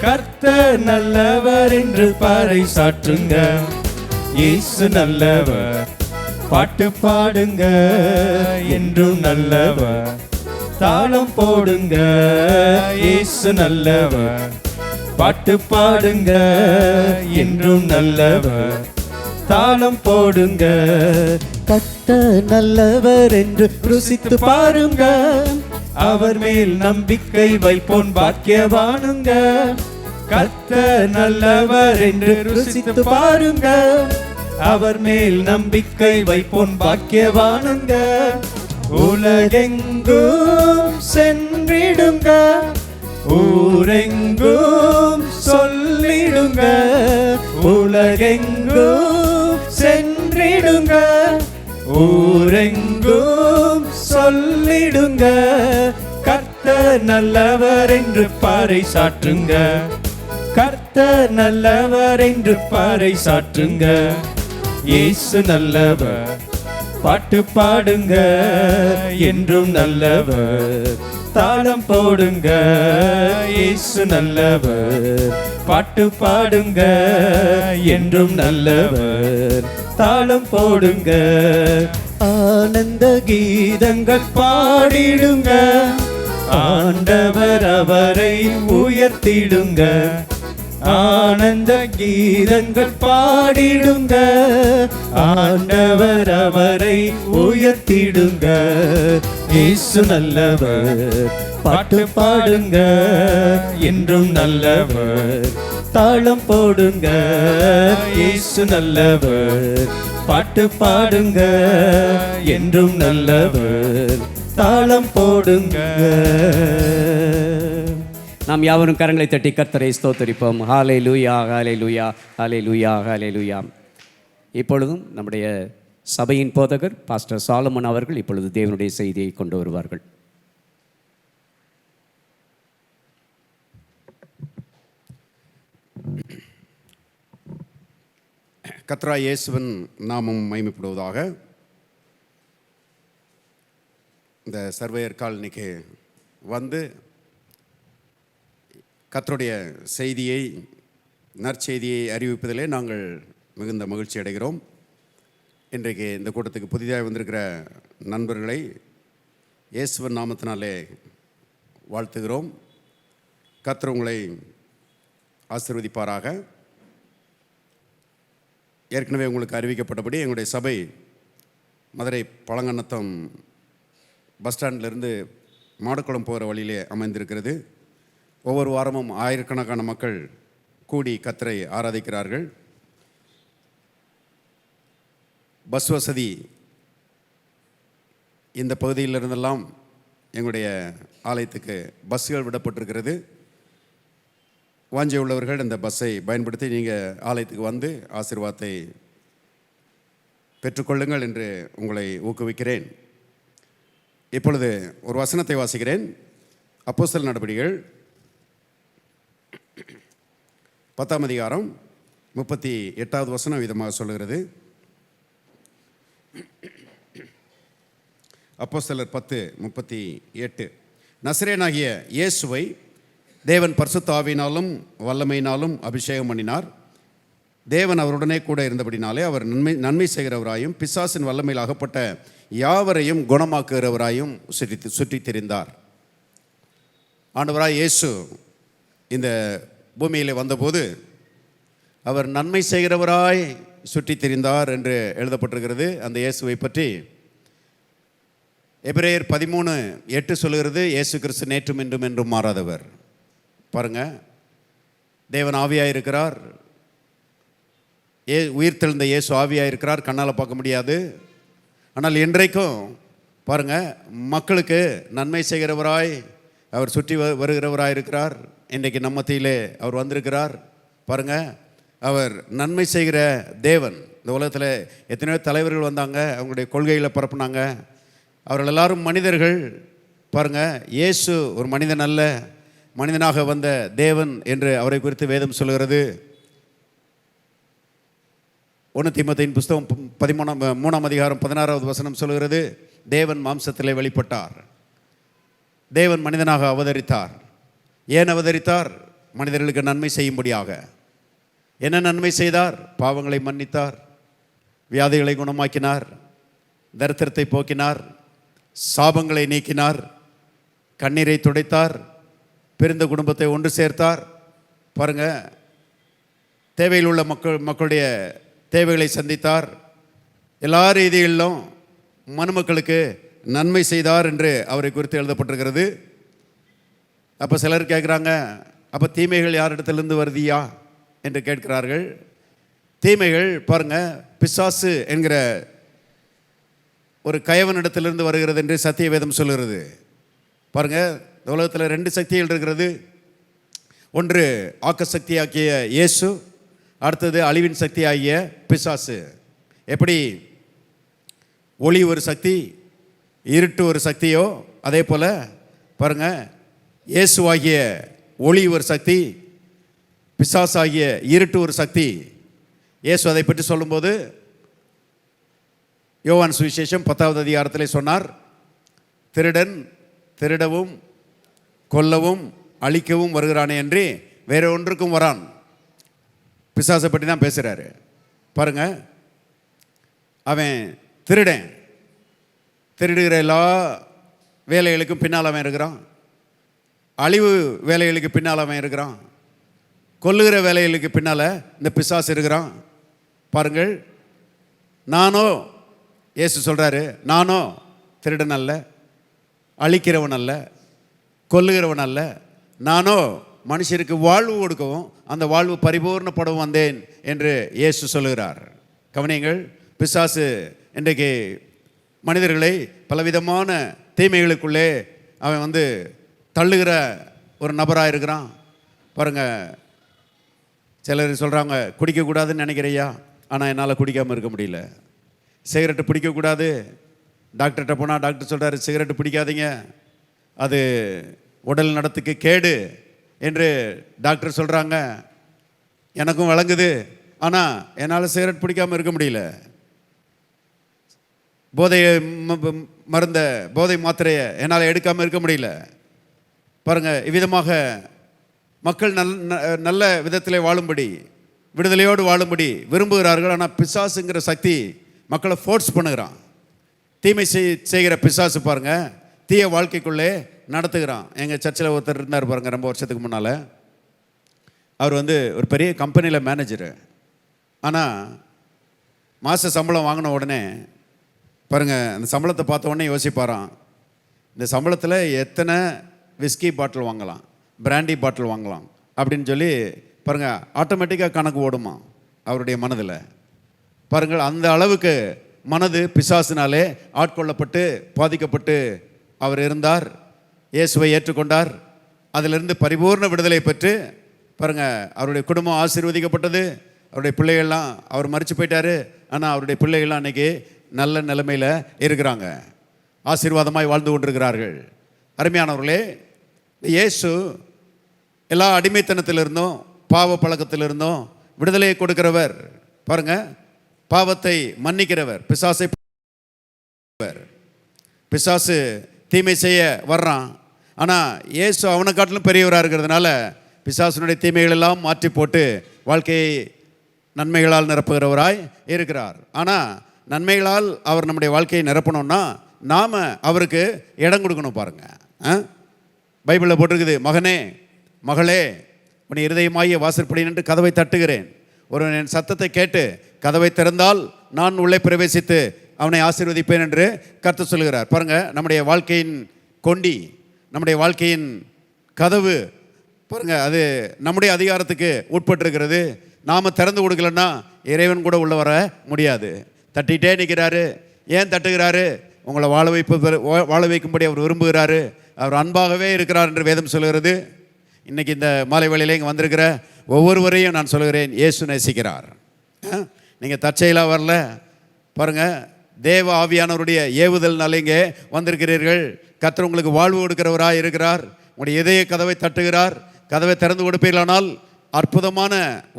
கர்த்தர் நல்லவர் என்று பாறை சாற்றுங்க. இயேசு நல்லவர், பாட்டு பாடுங்க, என்றும் நல்லவர். தாளம் போடுங்க, இயேசு நல்லவர். பாட்டு பாடுங்க, என்றும் நல்லவர். தாளம் போடுங்க. கர்த்தர் நல்லவர் என்று ருசித்து பாருங்க. அவர் மேல் நம்பிக்கை வைப்போன் பாக்கியவானுங்க. கர்த்தர் நல்லவர் என்று ருசித்து பாருங்க. அவர் மேல் நம்பிக்கை வைப்போன் பாக்கியவானுங்க. உலகெங்கும் சென்றிடுங்க, ஊரெங்கும் சொல்லிடுங்க. உலகெங்கும் சென்றிடுங்க, ஊரெங்கும் சொல்லிடுங்க. கர்த்தர் நல்லவர் என்று பாறை சாற்றுங்க. கர்த்தர் நல்லவர் என்று பாறை சாற்றுங்க. இயேசு நல்லவர், பாட்டு பாடுங்க, என்றும் நல்லவர். தாளம் போடுங்க, இயேசு நல்லவர். பாட்டு பாடுங்க, என்றும் நல்லவர். தாளம் போடுங்க. ஆனந்த கீதங்கள் பாடிடுங்க, ஆண்டவர் அவரை உயர்த்திடுங்க. ஆனந்த கீதங்கள் பாடிடுங்க, ஆண்டவர் அவரை உயர்த்திடுங்க. இயேசு நல்லவர், பாட்டு பாடுங்க, என்றும் நல்லவர். தாளம் போடுங்க, இயேசு நல்லவர். பாட்டு பாடுங்க, என்றும் நல்லவர். தாளம் போடுங்க. நாம் யாவரும் கரங்களை தட்டி கர்த்தரை ஸ்தோத்தரிப்போம். ஹalleluya, ஹalleluya, ஹalleluya, ஹalleluya. இப்பொழுதும் நம்முடைய சபையின் போதகர் பாஸ்டர் சாலமன் அவர்கள் இப்பொழுது தேவனுடைய செய்தியை கொண்டு வருவார்கள். கர்த்தராகிய இயேசுவின் நாமம் மகிமைப்படுவதாக. இந்த சர்வேயர் காலனிக்கு வந்து கர்த்தருடைய செய்தியை, நற்செய்தியை அறிவிப்பதிலே நாங்கள் மிகுந்த மகிழ்ச்சி அடைகிறோம். இன்றைக்கு இந்த கூட்டத்துக்கு புதிதாக வந்திருக்கிற நண்பர்களை இயேசுவின் நாமத்தினாலே வாழ்த்துகிறோம். கர்த்தர் உங்களை ஆசீர்வதிப்பாராக. ஏற்கனவே உங்களுக்கு அறிவிக்கப்பட்டபடி எங்களுடைய சபை மதுரை பழங்கண்ணத்தம் பஸ் ஸ்டாண்டிலிருந்து மாடுக்குளம் போகிற வழியிலே அமைந்திருக்கிறது. ஒவ்வொரு வாரமும் ஆயிரக்கணக்கான மக்கள் கூடி கர்த்தரை ஆராதிக்கிறார்கள். பஸ் வசதி இந்த பகுதியிலிருந்தெல்லாம் எங்களுடைய ஆலயத்துக்கு பஸ்ஸுகள் விடப்பட்டிருக்கிறது. வாஞ்சை உள்ளவர்கள் இந்த பஸ்ஸை பயன்படுத்தி நீங்கள் ஆலயத்துக்கு வந்து ஆசீர்வாதத்தை பெற்றுக்கொள்ளுங்கள் என்று உங்களை ஊக்குவிக்கிறேன். இப்பொழுது ஒரு வசனத்தை வாசிக்கிறேன். அப்போஸ்தலர் நடபடிகள் 10ஆம் அதிகாரம் 38வது வசனம் விதமாக சொல்லுகிறது. அப்போஸ்தலர் 10:38. நசரேயனாகிய இயேசுவை தேவன் பரிசுத்த ஆவியினாலும் வல்லமையினாலும் அபிஷேகம் பண்ணினார். தேவன் அவருடனே கூட இருந்தபடினாலே அவர் நன்மை செய்கிறவராயும் பிசாசின் வல்லமையில் அகப்பட்ட யாவரையும் குணமாக்குகிறவராயும் சுற்றி திரிந்தார். ஆண்டவராய் இயேசு இந்த பூமியிலே வந்தபோது அவர் நன்மை செய்கிறவராய் சுற்றி திரிந்தார் என்று எழுதப்பட்டிருக்கிறது. அந்த இயேசுவை பற்றி எபிரேயர் 13:8 சொல்லுகிறது, இயேசு கிறிஸ்து நேற்றும் இன்றும் என்றும் மாறாதவர். பாருங்க, தேவன் ஆவியாக இருக்கிறார். உயிர்த்தெழுந்த இயேசு ஆவியாக இருக்கிறார், கண்ணால் பார்க்க முடியாது. ஆனால் இன்றைக்கும் பாருங்கள், மக்களுக்கு நன்மை செய்கிறவராய் அவர் சுற்றி வருகிறவராய் இருக்கிறார். இன்றைக்கு நம்ம மத்தியிலே அவர் வந்திருக்கிறார். பாருங்கள், அவர் நன்மை செய்கிற தேவன். இந்த உலகத்தில் எத்தனையோ தலைவர்கள் வந்தாங்க, அவங்களுடைய கொள்கைகளை பரப்புனாங்க. அவர்கள் எல்லாரும் மனிதர்கள். பாருங்கள், இயேசு ஒரு மனிதன் அல்ல, மனிதனாக வந்த தேவன் என்று அவரை குறித்து வேதம் சொல்கிறது. 1 தீமோத்தேயின் புஸ்தகம் 3ஆம் அதிகாரம் 16வது வசனம் சொல்கிறது, தேவன் மாம்சத்திலே வெளிப்பட்டார், தேவன் மனிதனாக அவதரித்தார். ஏன் அவதரித்தார்? மனிதர்களுக்கு நன்மை செய்யும்படியாக. என்ன நன்மை செய்தார்? பாவங்களை மன்னித்தார், வியாதிகளை குணமாக்கினார், தரித்திரத்தை போக்கினார், சாபங்களை நீக்கினார், கண்ணீரை துடைத்தார், பிரிந்த குடும்பத்தை ஒன்று சேர்த்தார். பாருங்கள், தேவையில் உள்ள மக்களுடைய தேவைகளை சந்தித்தார். எல்லா ரீதியிலும் மனுமக்களுக்கு நன்மை செய்தார் என்று அவரை குறித்து எழுதப்பட்டிருக்கிறது. அப்போ சிலர் கேட்குறாங்க, அப்போ தீமைகள் யாரிடத்திலிருந்து வருதியா என்று கேட்கிறார்கள். தீமைகள் பாருங்கள், பிசாசு என்கிற ஒரு கயவனிடத்திலிருந்து வருகிறது என்று சத்திய வேதம் சொல்கிறது. பாருங்கள், இந்த உலகத்தில் 2 சக்திகள் இருக்கிறது. ஒன்று ஆக்க சக்தியாக்கிய இயேசு, அடுத்தது அழிவின் சக்தி ஆகிய பிசாசு. எப்படி ஒளி ஒரு சக்தி, இருட்டு ஒரு சக்தியோ, அதே போல் பாருங்கள், இயேசுவாகிய ஒளி ஒரு சக்தி, பிசாசாகிய இருட்டு ஒரு சக்தி. இயேசு அதை பற்றி சொல்லும்போது யோவான் சுவிசேஷம் 10வது அதிகாரத்திலே சொன்னார், திருடன் திருடவும் கொல்லவும் அழிக்கவும் வருகிறானே என்று வேற ஒன்றுக்கும் வரான். பிசாசை பற்றி தான் பேசுகிறாரு. பாருங்கள், அவன் திருடன், திருடுகிற எல்லா வேலைகளுக்கும் பின்னால் அவன் இருக்கிறான், அழிவு வேலைகளுக்கு பின்னால் அவன் இருக்கிறான், கொல்லுகிற வேலைகளுக்கு பின்னால் இந்த பிசாசு இருக்கிறான். பாருங்கள், நானோ, இயேசு சொல்கிறாரு, நானோ திருடன் அல்ல, அழிக்கிறவன் அல்ல, கொல்லுகிறவன் அல்ல, நானோ மனுஷருக்கு வாழ்வு கொடுக்கவும் அந்த வாழ்வு பரிபூர்ணப்படவும் வந்தேன் என்று இயேசு சொல்லுகிறார். கவனியங்கள், பிசாசு இன்றைக்கு மனிதர்களை பலவிதமான தீமைகளுக்குள்ளே அவன் தள்ளுகிற ஒரு நபராக இருக்கிறான். பாருங்கள், சிலர் சொல்கிறாங்க, குடிக்கக்கூடாதுன்னு நினைக்கிறையா, ஆனால் என்னால் குடிக்காமல் இருக்க முடியல. சிகரெட்டு பிடிக்கக்கூடாது, டாக்டர்கிட்ட போனால் டாக்டர் சொல்கிறாரு சிகரெட்டு பிடிக்காதீங்க, அது உடல் நடத்துக்கு கேடு என்று டாக்டர் சொல்கிறாங்க. எனக்கும் வழங்குது, ஆனால் என்னால் சிகரெட் பிடிக்காமல் இருக்க முடியல. போதை மாத்திரையை என்னால் எடுக்காமல் இருக்க முடியல. பாருங்கள், இவ்விதமாக மக்கள் நல்ல விதத்தில் வாழும்படி, விடுதலையோடு வாழும்படி விரும்புகிறார்கள். ஆனால் பிசாசுங்கிற சக்தி மக்களை ஃபோர்ஸ் பண்ணுகிறான். தீமை செய்கிற பிசாசு பாருங்கள், தீய வாழ்க்கைக்குள்ளே நடத்துகிறான். எங்கள் சர்ச்சில் ஒருத்தர் இருந்தார் பாருங்கள், ரொம்ப வருஷத்துக்கு முன்னால். அவர் ஒரு பெரிய கம்பெனியில் மேனேஜரு. ஆனால் மாத சம்பளம் வாங்கின உடனே பாருங்கள், அந்த சம்பளத்தை பார்த்த உடனே யோசிப்பாராம், இந்த சம்பளத்தில் எத்தனை விஸ்கி பாட்டில் வாங்கலாம், பிராண்டி பாட்டில் வாங்கலாம் அப்படின்னு சொல்லி பாருங்கள், ஆட்டோமேட்டிக்காக கணக்கு ஓடுமா அவருடைய மனதில். பாருங்கள், அந்த அளவுக்கு மனது பிசாசினாலே ஆட்கொள்ளப்பட்டு பாதிக்கப்பட்டு அவர் இருந்தார். இயேசுவை ஏற்றுக்கொண்டார். அதிலிருந்து பரிபூர்ண விடுதலை பெற்று பாருங்கள், அவருடைய குடும்பம் ஆசீர்வதிக்கப்பட்டது. அவருடைய பிள்ளைகள்லாம், அவர் மரித்து போயிட்டார், ஆனால் அவருடைய பிள்ளைகள்லாம் அன்றைக்கி நல்ல நிலைமையில் இருக்கிறாங்க, ஆசீர்வாதமாய் வாழ்ந்து கொண்டிருக்கிறார்கள். அருமையானவர்களே, இயேசு எல்லா அடிமைத்தனத்திலிருந்தும் பாவ பழக்கத்திலிருந்தும் விடுதலையை கொடுக்கிறவர். பாருங்கள், பாவத்தை மன்னிக்கிறவர். பிசாசு தீமை செய்ய வர்றான், ஆனால் இயேசு அவனை காட்டிலும் பெரியவராக இருக்கிறதுனால பிசாசினுடைய தீமைகள் எல்லாம் மாற்றி போட்டு வாழ்க்கையை நன்மைகளால் நிரப்புகிறவராய் இருக்கிறார். ஆனால் நன்மைகளால் அவர் நம்முடைய வாழ்க்கையை நிரப்பணும்னா நாம் அவருக்கு இடம் கொடுக்கணும். பாருங்கள், பைபிளில் போட்டிருக்குது, மகனே மகளே உன்னை இருதயமாகிய வாசற்படி நின்று கதவை தட்டுகிறேன், ஒருவன் என் சத்தத்தை கேட்டு கதவை திறந்தால் நான் உள்ளே பிரவேசித்து அவனை ஆசீர்வதிப்பேன் என்று கர்த்தர் சொல்கிறார். பாருங்கள், நம்முடைய வாழ்க்கையின் கொண்டி, நம்முடைய வாழ்க்கையின் கதவு பாருங்கள், அது நம்முடைய அதிகாரத்துக்கு உட்பட்டிருக்கிறது. நாம் திறந்து கொடுக்கலன்னா இறைவன் கூட உள்ளே வர முடியாது. தட்டிகிட்டே நிற்கிறாரு. ஏன் தட்டுகிறாரு? உங்களை வாழ வைக்கும்படி அவர் விரும்புகிறாரு. அவர் அன்பாகவே இருக்கிறார் என்று வேதம் சொல்கிறது. இன்றைக்கி இந்த மாலை வேளையிலே இங்கே வந்திருக்கிற ஒவ்வொருவரையும் நான் சொல்கிறேன், இயேசு நேசிக்கிறார். நீங்கள் தற்செயலாக வரல, பாருங்கள், தேவ ஆவியானவருடைய ஏவுதல்னால இங்கே வந்திருக்கிறீர்கள். கர்த்தர் உங்களுக்கு வாழ்வு கொடுக்கிறவராக இருக்கிறார். உங்களுடைய இதய கதவை தட்டுகிறார். கதவை திறந்து கொடுப்பீர்களானால் அற்புதமான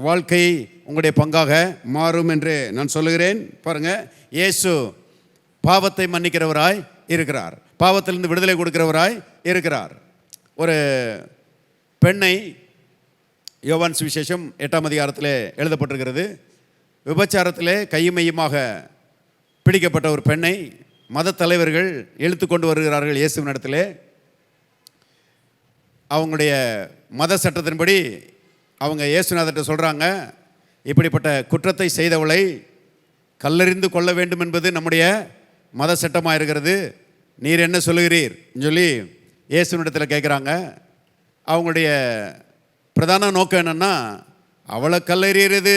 வாழ்க்கை உங்களுடைய பங்காக மாறும் என்று நான் சொல்லுகிறேன். பாருங்கள், இயேசு பாவத்தை மன்னிக்கிறவராய் இருக்கிறார், பாவத்திலிருந்து விடுதலை கொடுக்கிறவராய் இருக்கிறார். ஒரு பெண்ணை யோவான் சுவிசேஷம் 8ஆம் அதிகாரத்தில் எழுதப்பட்டிருக்கிறது. விபச்சாரத்திலே கையுமையுமாக பிடிக்கப்பட்ட ஒரு பெண்ணை மத தலைவர்கள் இழுத்து கொண்டு வருகிறார்கள் இயேசுவினிடத்திலே. அவங்களுடைய மத சட்டத்தின்படி அவங்க இயேசுநாதர்கிட்ட சொல்கிறாங்க, இப்படிப்பட்ட குற்றத்தை செய்தவளை கல்லெறிந்து கொள்ள வேண்டும் என்பது நம்முடைய மத சட்டமாக இருக்கிறது, நீர் என்ன சொல்லுகிறீர் சொல்லி இயேசுவினிடத்தில் கேட்குறாங்க. அவங்களுடைய பிரதான நோக்கம் என்னென்னா, அவளை கல்லெறியறது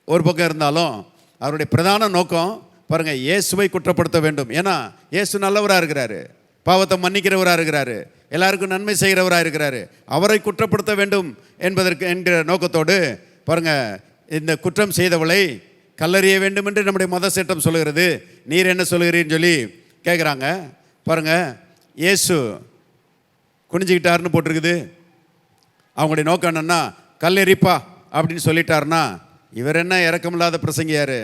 ஒரு பக்கம் இருந்தாலும் அவருடைய பிரதான நோக்கம் பாருங்கள், இயேசுவை குற்றப்படுத்த வேண்டும். ஏன்னா இயேசு நல்லவராக இருக்கிறாரு, பாவத்தை மன்னிக்கிறவராக இருக்கிறாரு, எல்லாருக்கும் நன்மை செய்கிறவராக இருக்கிறாரு. அவரை குற்றப்படுத்த வேண்டும் என்கிற நோக்கத்தோடு பாருங்கள், இந்த குற்றம் செய்தவளை கல்லறிய வேண்டும் என்று நம்முடைய மத சட்டம் சொல்லுகிறது. நீர் என்ன சொல்லுகிறீன்னு சொல்லி கேட்குறாங்க. பாருங்கள், இயேசு குனிஞ்சிக்கிட்டாருன்னு போட்டிருக்குது. அவங்களுடைய நோக்கம் என்னென்னா, கல்லெறிப்பா அப்படின்னு சொல்லிட்டாருன்னா, இவர் என்ன இரக்கமில்லாத பிரசங்கியார்,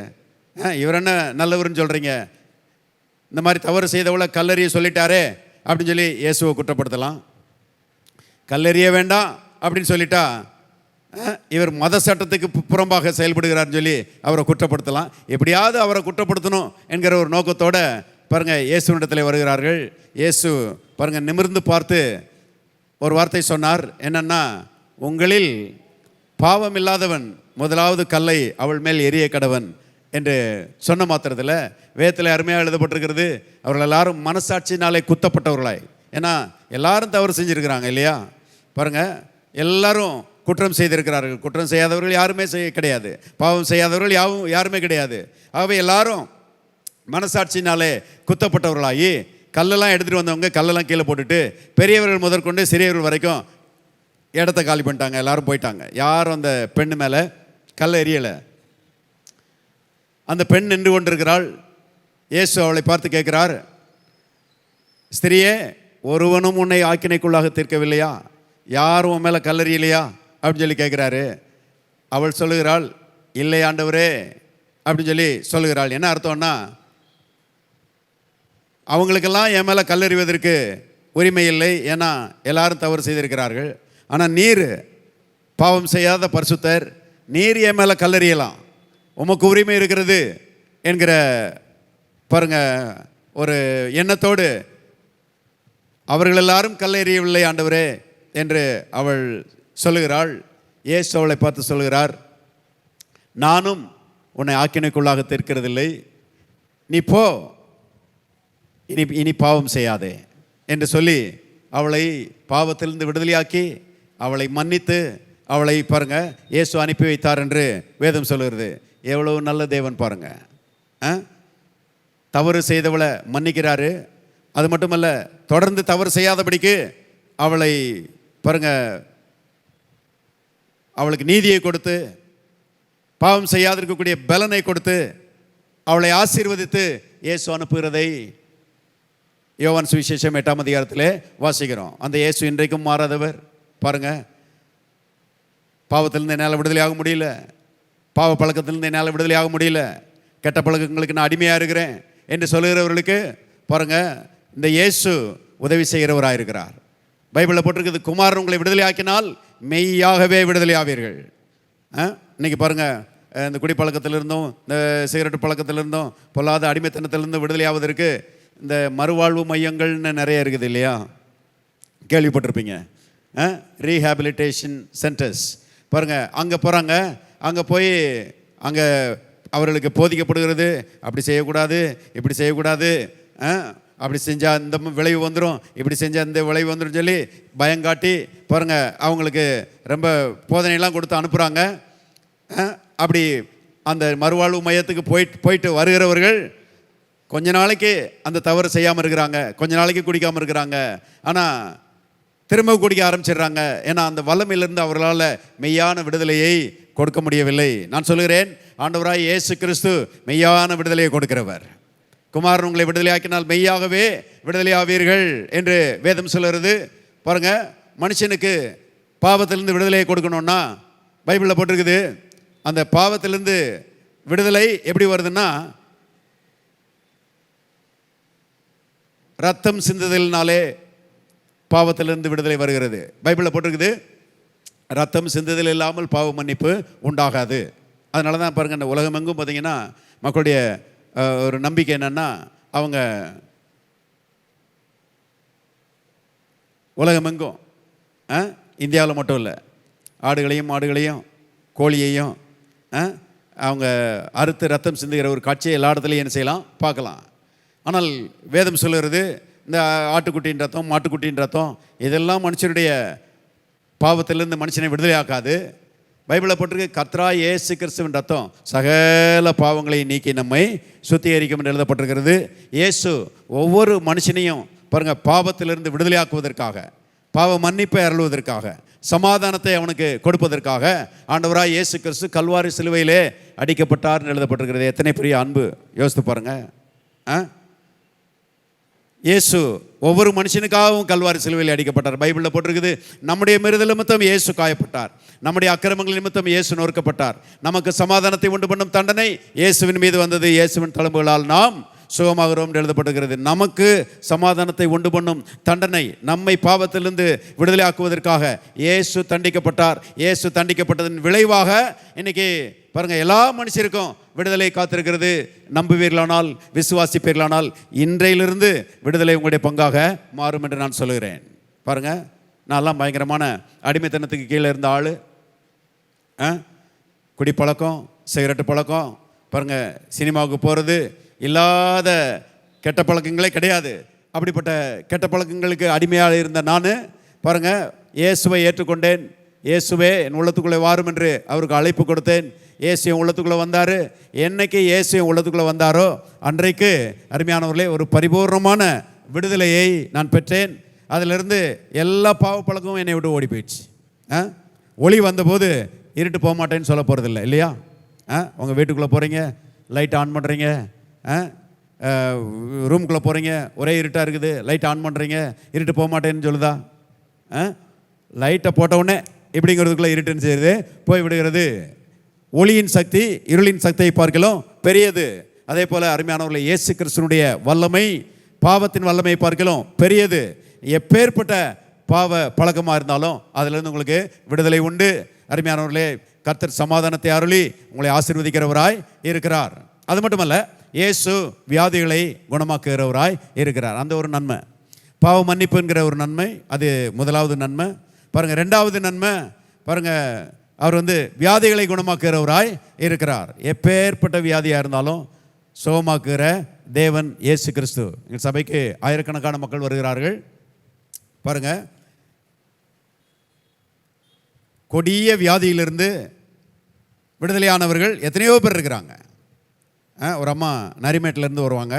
இவர் என்ன நல்லவர்னு சொல்கிறீங்க, இந்த மாதிரி தவறு செய்தவளை கல்லெறிய சொல்லிட்டாரே அப்படின்னு சொல்லி இயேசுவை குற்றப்படுத்தலாம். கல்லெறிய வேண்டாம் அப்படின்னு சொல்லிட்டா இவர் மத சட்டத்துக்கு புறம்பாக செயல்படுகிறார்னு சொல்லி அவரை குற்றப்படுத்தலாம். எப்படியாவது அவரை குற்றப்படுத்தணும் என்கிற ஒரு நோக்கத்தோடு பாருங்கள் இயேசுவினிடத்தில் வருகிறார்கள். இயேசு பாருங்கள் நிமிர்ந்து பார்த்து ஒரு வார்த்தை சொன்னார். என்னன்னா, உங்களில் பாவம் இல்லாதவன் முதலாவது கல்லை அவள் மேல் எரிய கடவன் என்று சொன்ன மாத்திரத்தில் வேதத்தில் அருமையாக எழுதப்பட்டிருக்கிறது, அவர்கள் எல்லாரும் மனசாட்சினாலே குத்தப்பட்டவர்களாய். ஏன்னா எல்லாரும் தவறு செஞ்சுருக்கிறாங்க இல்லையா? பாருங்கள், எல்லாரும் குற்றம் செய்திருக்கிறார்கள். குற்றம் செய்யாதவர்கள் யாருமே கிடையாது, பாவம் செய்யாதவர்கள் யாருமே கிடையாது. ஆகவே எல்லாரும் மனசாட்சினாலே குத்தப்பட்டவர்களாகி கல்லெல்லாம் எடுத்துகிட்டு வந்தவங்க கல்லெல்லாம் கீழே போட்டுட்டு பெரியவர்கள் முதற்கொண்டு சிறியவர்கள் வரைக்கும் இடத்த காலி பண்ணிட்டாங்க, எல்லாரும் போயிட்டாங்க. யாரும் அந்த பெண்ணு மேலே கல்லை எரியலை. அந்த பெண் நின்று கொண்டிருக்கிறாள். இயேசு அவளை பார்த்து கேட்கிறார், ஸ்திரியே, ஒருவனும் உன்னை ஆக்கினைக்குள்ளாக தீர்க்கவில்லையா? யாரும் உன் மேலே கல்லறியலையா அப்படின்னு சொல்லி கேட்குறாரு. அவள் சொல்லுகிறாள், இல்லை ஆண்டவரே அப்படின்னு சொல்லி சொல்லுகிறாள். என்ன அர்த்தம்னா, அவங்களுக்கெல்லாம் என் மேலே கல்லறிவதற்கு உரிமை இல்லை, ஏன்னா எல்லாரும் தவறு செய்திருக்கிறார்கள். ஆனால் நீர் பாவம் செய்யாத பரிசுத்தர், நீர் என் மேலே கல்லறியலாம், உமக்கு உரிமை இருக்கிறது என்கிற பாருங்க ஒரு எண்ணத்தோடு அவர்கள் எல்லாரும் கல்லெறியவில்லை ஆண்டவரே என்று அவள் சொல்லுகிறாள். இயேசு அவளை பார்த்து சொல்லுகிறார், நானும் உன்னை ஆக்கினைக்குள்ளாக தீர்க்கிறதில்லை, நீ போ, இனி பாவம் செய்யாதே என்று சொல்லி அவளை பாவத்திலிருந்து விடுதலையாக்கி அவளை மன்னித்து அவளை பாருங்க இயேசு அனுப்பி வைத்தார் என்று வேதம் சொல்லுகிறது. எவ்வளவு நல்ல தேவன் பாருங்க. தவறு செய்தவளை மன்னிக்கிறாரு. அது மட்டுமல்ல, தொடர்ந்து தவறு செய்யாதபடிக்கு அவளை பாருங்க அவளுக்கு நீதியை கொடுத்து, பாவம் செய்யாதிருக்கக்கூடிய பலனை கொடுத்து, அவளை ஆசீர்வதித்து இயேசு அனுப்புகிறதை யோவான் சுவிசேஷம் 8ஆம் அதிகாரத்திலே வாசிக்கிறோம். அந்த இயேசு இன்றைக்கும் மாறாதவர். பாருங்க, பாவத்திலிருந்து என்னால் விடுதலையாக முடியல, பாவ பழக்கத்திலிருந்து என்னால் விடுதலையாக முடியல, கெட்ட பழக்கங்களுக்கு நான் அடிமையாக இருக்கிறேன் என்று சொல்லுகிறவர்களுக்கு பாருங்க, இந்த இயேசு உதவி செய்கிறவராயிருக்கிறார். பைபிளில் போட்டிருக்குது, குமாரன் உங்களை விடுதலை ஆக்கினால் மெய்யாகவே விடுதலை ஆவீர்கள். இன்னைக்கு பாருங்க, இந்த குடிப்பழக்கத்திலிருந்தும் இந்த சிகரெட்டு பழக்கத்திலிருந்தும் பொல்லாத அடிமைத்தனத்திலிருந்து விடுதலை ஆவதற்கு இந்த மறுவாழ்வு மையங்கள்னு நிறைய இருக்குது இல்லையா, கேள்விப்பட்டிருப்பீங்க. ரீஹாபிலிட்டேஷன் சென்டர்ஸ் பாருங்க, அங்கே போகிறாங்க. அங்கே போய் அங்கே அவர்களுக்கு போதிக்கப்படுகிறது, அப்படி செய்யக்கூடாது, இப்படி செய்யக்கூடாது, அப்படி செஞ்சால் இந்த விளைவு வந்துடும், இப்படி செஞ்சால் இந்த விளைவு வந்துடும் சொல்லி பயங்காட்டி பாருங்கள் அவங்களுக்கு ரொம்ப போதனையெல்லாம் கொடுத்து அனுப்புகிறாங்க. அப்படி அந்த மறுவாழ்வு மையத்துக்கு போயிட்டு வருகிறவர்கள் கொஞ்ச நாளைக்கு அந்த தவறு செய்யாமல் இருக்கிறாங்க, கொஞ்ச நாளைக்கு குடிக்காமல் இருக்கிறாங்க. ஆனால் திரும்ப குடிக்க ஆரம்பிச்சிடுறாங்க. ஏன்னா அந்த வல்லமையிலிருந்து அவர்களால் மெய்யான விடுதலையை கொடுக்க முடியவில்லை. நான் சொல்கிறேன், ஆண்டவராய் இயேசு கிறிஸ்து மெய்யான விடுதலையை கொடுக்கிறவர். குமாரன் உங்களை விடுதலையாக்கினால் மெய்யாகவே விடுதலையாவீர்கள் என்று வேதம் சொல்கிறது. பாருங்க, மனுஷனுக்கு பாவத்திலிருந்து விடுதலையை கொடுக்கணும்னா பைபிளில் போட்டிருக்குது, அந்த பாவத்திலிருந்து விடுதலை எப்படி வருதுன்னா ரத்தம் சிந்துதலினாலே பாவத்திலிருந்து விடுதலை வருகிறது. பைபிளில் போட்டிருக்குது, ரத்தம் சிந்துதல் இல்லாமல் பாவ மன்னிப்பு உண்டாகாது. அதனால தான் பாருங்கள், இந்த உலகமெங்கும் பார்த்தீங்கன்னா மக்களுடைய ஒரு நம்பிக்கை என்னென்னா, அவங்க உலகமெங்கும் இந்தியாவில் மட்டும் இல்லை, ஆடுகளையும் மாடுகளையும் கோழியையும் அவங்க அறுத்து ரத்தம் சிந்துகிற ஒரு காட்சியை எல்லா இடத்துலையும் என்ன செய்யலாம், பார்க்கலாம். ஆனால் வேதம் சொல்லுகிறது, இந்த ஆட்டுக்குட்டியின் ரத்தம், மாட்டுக்குட்டியின் ரத்தம் இதெல்லாம் மனுஷனுடைய பாவத்திலிருந்து மனுஷனை விடுதலை ஆக்காது. பைபிளில் போட்டிருக்கு, கர்த்தராகிய இயேசு கிறிஸ்துவின் ரத்தம் சகல பாவங்களை நீக்கி நம்மை சுத்திகரிக்கும் என்று எழுதப்பட்டிருக்கிறது. இயேசு ஒவ்வொரு மனுஷனையும் பாருங்கள் பாவத்திலிருந்து விடுதலையாக்குவதற்காக, பாவ மன்னிப்பை அருள்வதற்காக, சமாதானத்தை அவனுக்கு கொடுப்பதற்காக ஆண்டவராய் இயேசு கிறிஸ்து கல்வாரி சிலுவையிலே அடிக்கப்பட்டார் என்று எழுதப்பட்டிருக்கிறது. எத்தனை பெரிய அன்பு யோசித்து பாருங்கள். இயேசு ஒவ்வொரு மனுஷனுக்காகவும் கல்வாரி சிலுவையில் அடிக்கப்பட்டார். பைபிளில் போட்டிருக்குது, நம்முடைய மீறுதல் நிமித்தம் இயேசு காயப்பட்டார், நம்முடைய அக்கிரமங்கள் நிமித்தம் இயேசு நொறுக்கப்பட்டார், நமக்கு சமாதானத்தை உண்டு பண்ணும் தண்டனை இயேசுவின் மீது வந்தது, இயேசுவின் தழும்புகளால் நாம் சுகமாகிறோம் என்று எழுதப்பட்டிருக்கிறது. நமக்கு சமாதானத்தை உண்டு பண்ணும் தண்டனை, நம்மை பாவத்திலிருந்து விடுதலை ஆக்குவதற்காக இயேசு தண்டிக்கப்பட்டார். இயேசு தண்டிக்கப்பட்டதன் விளைவாக இன்னைக்கு பாருங்கள் எல்லா மனுஷருக்கும் விடுதலை காத்திருக்கிறது. நம்புவீர்களானால், விசுவாசிப்பீர்களானால் இன்றையிலிருந்து விடுதலை உங்களுடைய பங்காக மாறும் என்று நான் சொல்லுகிறேன். பாருங்கள், நான்லாம் பயங்கரமான அடிமைத்தனத்துக்கு கீழே இருந்த ஆள். குடிப்பழக்கம், சிகரெட்டு பழக்கம், பாருங்கள் சினிமாவுக்கு போகிறது, இல்லாத கெட்ட பழக்கங்களே கிடையாது. அப்படிப்பட்ட கெட்ட பழக்கங்களுக்கு அடிமையாக இருந்த நான் பாருங்கள் இயேசுவை ஏற்றுக்கொண்டேன். இயேசுவே என் உள்ளத்துக்குள்ளே வாரும் என்று அவருக்கு அழைப்பு கொடுத்தேன். இயேசு என் உள்ளத்துக்குள்ளே வந்தார். என்னைக்கு இயேசு என் உள்ளத்துக்குள்ளே வந்தாரோ அன்றைக்கு அருமையானவர்களே ஒரு பரிபூர்ணமான விடுதலையை நான் பெற்றேன். அதிலிருந்து எல்லா பாவ பழக்கமும் என்னை விட்டு ஓடி போயிடுச்சு. ஒளி வந்தபோது இருட்டு போக மாட்டேன்னு சொல்ல போகிறதில்ல இல்லையா? உங்கள் வீட்டுக்குள்ளே போகிறீங்க, லைட் ஆன் பண்ணுறீங்க, ரூமுக்குள்ளே போகிறீங்க, ஒரே இருட்டாக இருக்குது, லைட் ஆன் பண்ணுறீங்க, இருட்டு போக மாட்டேன்னு சொல்லுதா? லைட்டை போட்டவுடனே இப்படிங்கிறதுக்குள்ளே இருட்டுன்னு செய்யுது, போய் விடுகிறது. ஒளியின் சக்தி இருளின் சக்தியை பார்க்கலாம் பெரியது. அதே போல் அருமையானவர்களை இயேசு கிறிஸ்துனுடைய வல்லமை பாவத்தின் வல்லமை பார்க்கலாம் பெரியது. எப்பேற்பட்ட பாவ பழக்கமாக இருந்தாலும் அதிலிருந்து உங்களுக்கு விடுதலை உண்டு. அருமையானவர்களே, கர்த்தர் சமாதானத்தை அருளி உங்களை ஆசீர்வதிக்கிறவராய் இருக்கிறார். அது மட்டுமல்ல, இயேசு வியாதிகளை குணமாக்குகிறவராய் இருக்கிறார். அந்த ஒரு நன்மை, பாவ மன்னிப்பு என்கிற ஒரு நன்மை, அது முதலாவது நன்மை. பாருங்கள், ரெண்டாவது நன்மை பாருங்கள், அவர் வியாதிகளை குணமாக்குகிறவராய் இருக்கிறார். எப்பேற்பட்ட வியாதியாக இருந்தாலும் சுகமாக்குகிற தேவன் இயேசு கிறிஸ்து. எங்கள் சபைக்கு ஆயிரக்கணக்கான மக்கள் வருகிறார்கள். பாருங்கள், கொடிய வியாதியிலிருந்து விடுதலையானவர்கள் எத்தனையோ பேர் இருக்கிறாங்க. ஒரு அம்மா நரிமேட்டிலேருந்து வருவாங்க.